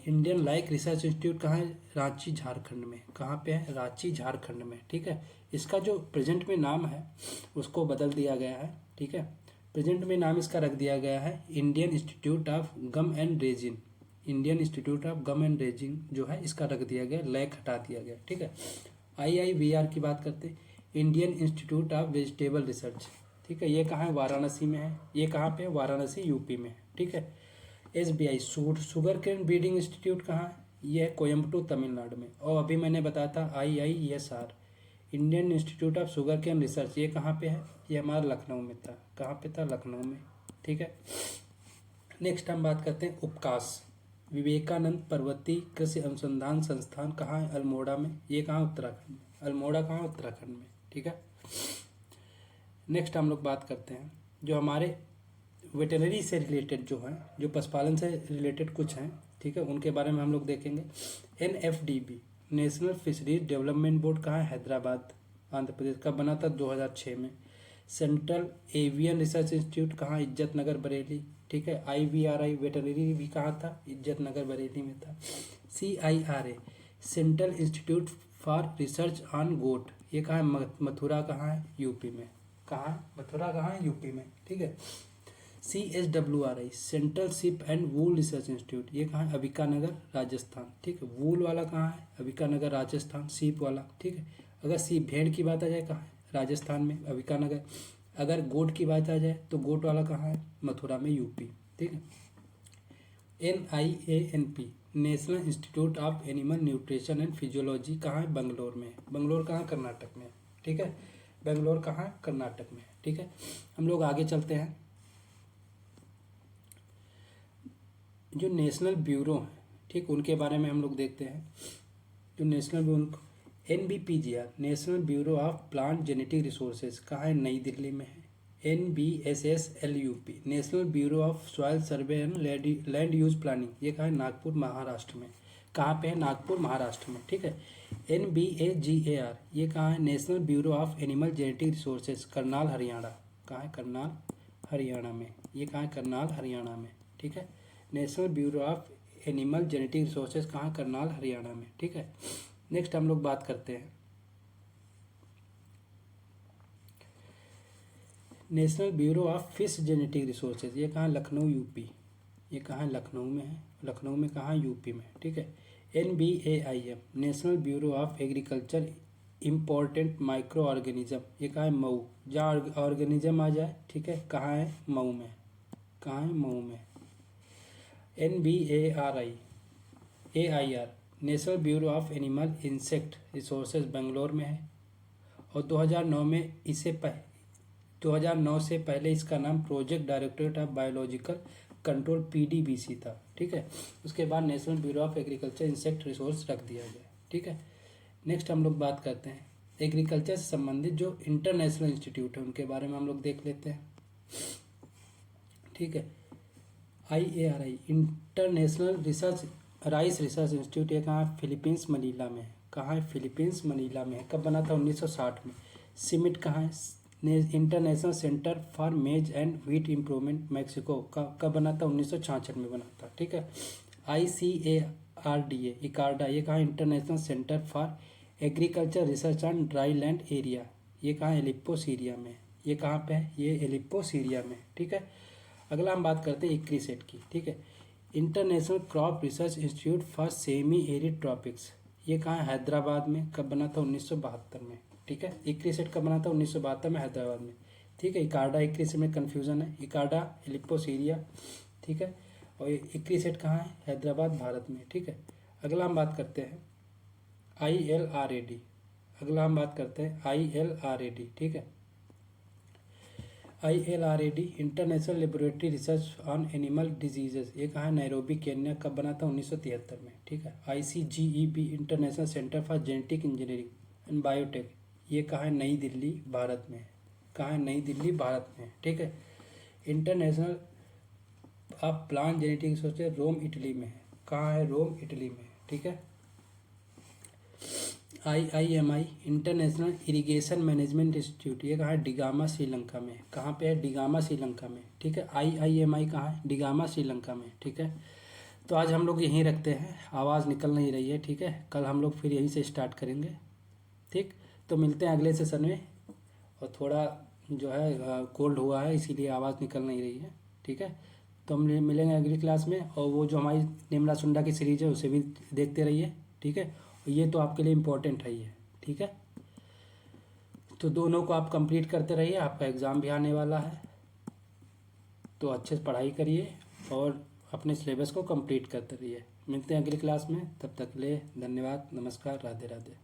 Indian like research institute कहाँ है? रांची झारखंड में। कहाँ पे है? रांची झारखंड में, ठीक है। इसका जो प्रेजेंट में नाम है उसको बदल दिया गया है, ठीक है। प्रेजेंट में नाम इसका रख दिया गया है Indian institute of gum and resin. Indian institute of gum and resin जो है इसका रख दिया गया, लैक हटा दिया गया, ठीक है। IIVR की बात करते हैं, Indian institute of vegetable research, ठीक है। ये कहाँ है? वाराणसी में है। ये कहाँ पे है? वाराणसी यूपी में, ठीक है। SBI sugar cane breeding institute कहाँ है? ये है कोयम्बटूर तमिलनाडु में। और अभी मैंने बताया था IISR Indian institute of sugar cane research, ये कहाँ पे है? ये हमारा लखनऊ में था। कहाँ पे था? लखनऊ में, ठीक है। नेक्स्ट हम बात करते हैं उपकास विवेकानंद पर्वतीय कृषि अनुसंधान संस्थान, कहाँ है? अल्मोड़ा में। ये कहाँ? उत्तराखंड में। अल्मोड़ा कहाँ? उत्तराखंड में, ठीक है। नेक्स्ट हम लोग बात करते हैं जो हमारे वेटरनरी से रिलेटेड जो हैं, जो पशुपालन से रिलेटेड कुछ हैं, ठीक है, उनके बारे में हम लोग देखेंगे। NFDB national fisheries development board कहाँ है? हैदराबाद आंध्र प्रदेश का। बना था 2006 में। सेंट्रल एवियन रिसर्च इंस्टीट्यूट कहाँ? इज्जत नगर बरेली, ठीक है। IVRI वेटरनरी भी कहाँ था? इज्जत नगर बरेली में था। CIRA central institute for research on goat, ये कहाँ है? मथुरा कहाँ है? यूपी में। कहाँ है? मथुरा कहाँ है? यूपी में, ठीक है। CSWRI central ship and wool research institute, ये कहाँ है? अबिकानगर राजस्थान, ठीक है। वूल वाला कहाँ है? अबिकानगर राजस्थान। शिप वाला, ठीक है। अगर शिप भेड़ की बात आ जाए कहाँ है? राजस्थान में, अबिकानगर। अगर गोट की बात आ जाए तो गोट वाला कहाँ है? मथुरा में, यूपी, ठीक है। NIANP national institute of animal nutrition and physiology कहाँ है? बंगलोर में। बंगलोर कहाँ? कर्नाटक में, ठीक है। बेंगलोर कहाँ? कर्नाटक में, ठीक है। हम लोग आगे चलते हैं। जो नेशनल ब्यूरो है, ठीक, उनके बारे में हम लोग देखते हैं। जो national bureau NBPGR national bureau of plant genetic resources कहाँ है? नई दिल्ली में है। NBSSLUP national bureau of soil survey and land use planning, ये कहाँ है? नागपुर महाराष्ट्र में। कहाँ पे है? नागपुर महाराष्ट्र में, ठीक है। NBAGAR ये कहाँ है? National bureau of animal genetic resources, Karnal Haryana. कहाँ है? करनाल हरियाणा में। ये कहाँ है? करनाल हरियाणा में, ठीक है। National bureau of animal genetic resources कहाँ? करनाल हरियाणा में, ठीक है। नेक्स्ट हम लोग बात करते हैं national bureau of fish genetic resources, ये कहाँ? लखनऊ यूपी। ये कहाँ? लखनऊ में है। लखनऊ में कहाँ? यूपी में, ठीक है। NBAIM national bureau of agriculture important micro organism, ये कहाँ है? मऊ। जहाँ ऑर्गेनिज्म आ जाए, ठीक है, कहाँ है? मऊ में। कहाँ है? मऊ में। NBARI national bureau of animal insect resources Bangalore में है। और 2009 से पहले इसका नाम project directorate of biological control PDBC था, ठीक है। उसके बाद national bureau of agriculture insect resource रख दिया गया, ठीक है। नेक्स्ट हम लोग बात करते हैं एग्रीकल्चर से संबंधित जो इंटरनेशनल इंस्टीट्यूट है उनके बारे में हम लोग देख लेते हैं, ठीक है। IARI international research rice research institute, ये कहाँ है? फिलीपींस मनीला में है। कहाँ है? फिलीपींस मनीला में है। कब बना था? 1960 में। सीमिट कहाँ है? इंटरनेशनल सेंटर फॉर मेज एंड व्हीट इम्प्रूवमेंट, मैक्सिको। कब बना था? 1966 में बना था। ठीक है। ICARDA, इकार्डा, ये कहाँ? International centre for agriculture research on dry land area, ये कहाँ? एलिप्पो सीरिया में। ये कहाँ पे है? ये एलिप्पो सीरिया में। ठीक है। अगला हम बात करते हैं इक्रीसेट की। ठीक है। International crop research institute for semi arid tropics, ये कहाँ है? हैदराबाद में। कब बना था? 1972 में। ठीक है। इक्रीसेट कब बना था? 1972 में, हैदराबाद में। ठीक है। इकार्डा इक्रीसेट में कन्फ्यूजन है। ICARDA Aleppo Syria. ठीक है। और इक्रीसेट कहाँ है? हैदराबाद, भारत में। ठीक है। अगला हम बात करते हैं ILRAD। अगला हम बात करते हैं ILRAD। ठीक है। ILRAD international laboratory research on animal diseases, ये कहाँ है? Nairobi, Kenya. कब बना था? 1973 में। ठीक है। ICGEB international centre for genetic engineering and biotech, ये कहाँ है? नई दिल्ली, भारत में। कहाँ है? नई दिल्ली, भारत में। ठीक है। इंटरनेशनल आप प्लांट जेनेटिक सोचे, रोम, इटली में है। कहाँ है? रोम, इटली में। ठीक है। IIMI international irrigation management institute, ये कहाँ है? डिगामा, श्रीलंका में। कहाँ पे है? डिगामा, श्रीलंका में। ठीक है। IIMI कहाँ है? डिगामा, श्रीलंका में। ठीक है। तो आज हम लोग यहीं रखते हैं, आवाज़ निकल नहीं रही है। ठीक है। कल हम लोग फिर यहीं से स्टार्ट करेंगे। ठीक। तो मिलते हैं अगले सेशन में। और थोड़ा जो है कोल्ड हुआ है, इसीलिए आवाज़ निकल नहीं रही है। ठीक है। तो हम मिलेंगे अगली क्लास में। और वो जो हमारी निम्रा सुंडा की सीरीज़ है उसे भी देखते रहिए। ठीक है। ये तो आपके लिए इम्पोर्टेंट है ये। ठीक है। तो दोनों को आप कंप्लीट करते रहिए, आपका एग्ज़ाम भी आने वाला है। तो अच्छे से पढ़ाई करिए और अपने सिलेबस को कंप्लीट करते रहिए। मिलते हैं अगली क्लास में, तब तक के लिए धन्यवाद, नमस्कार, राधे राधे।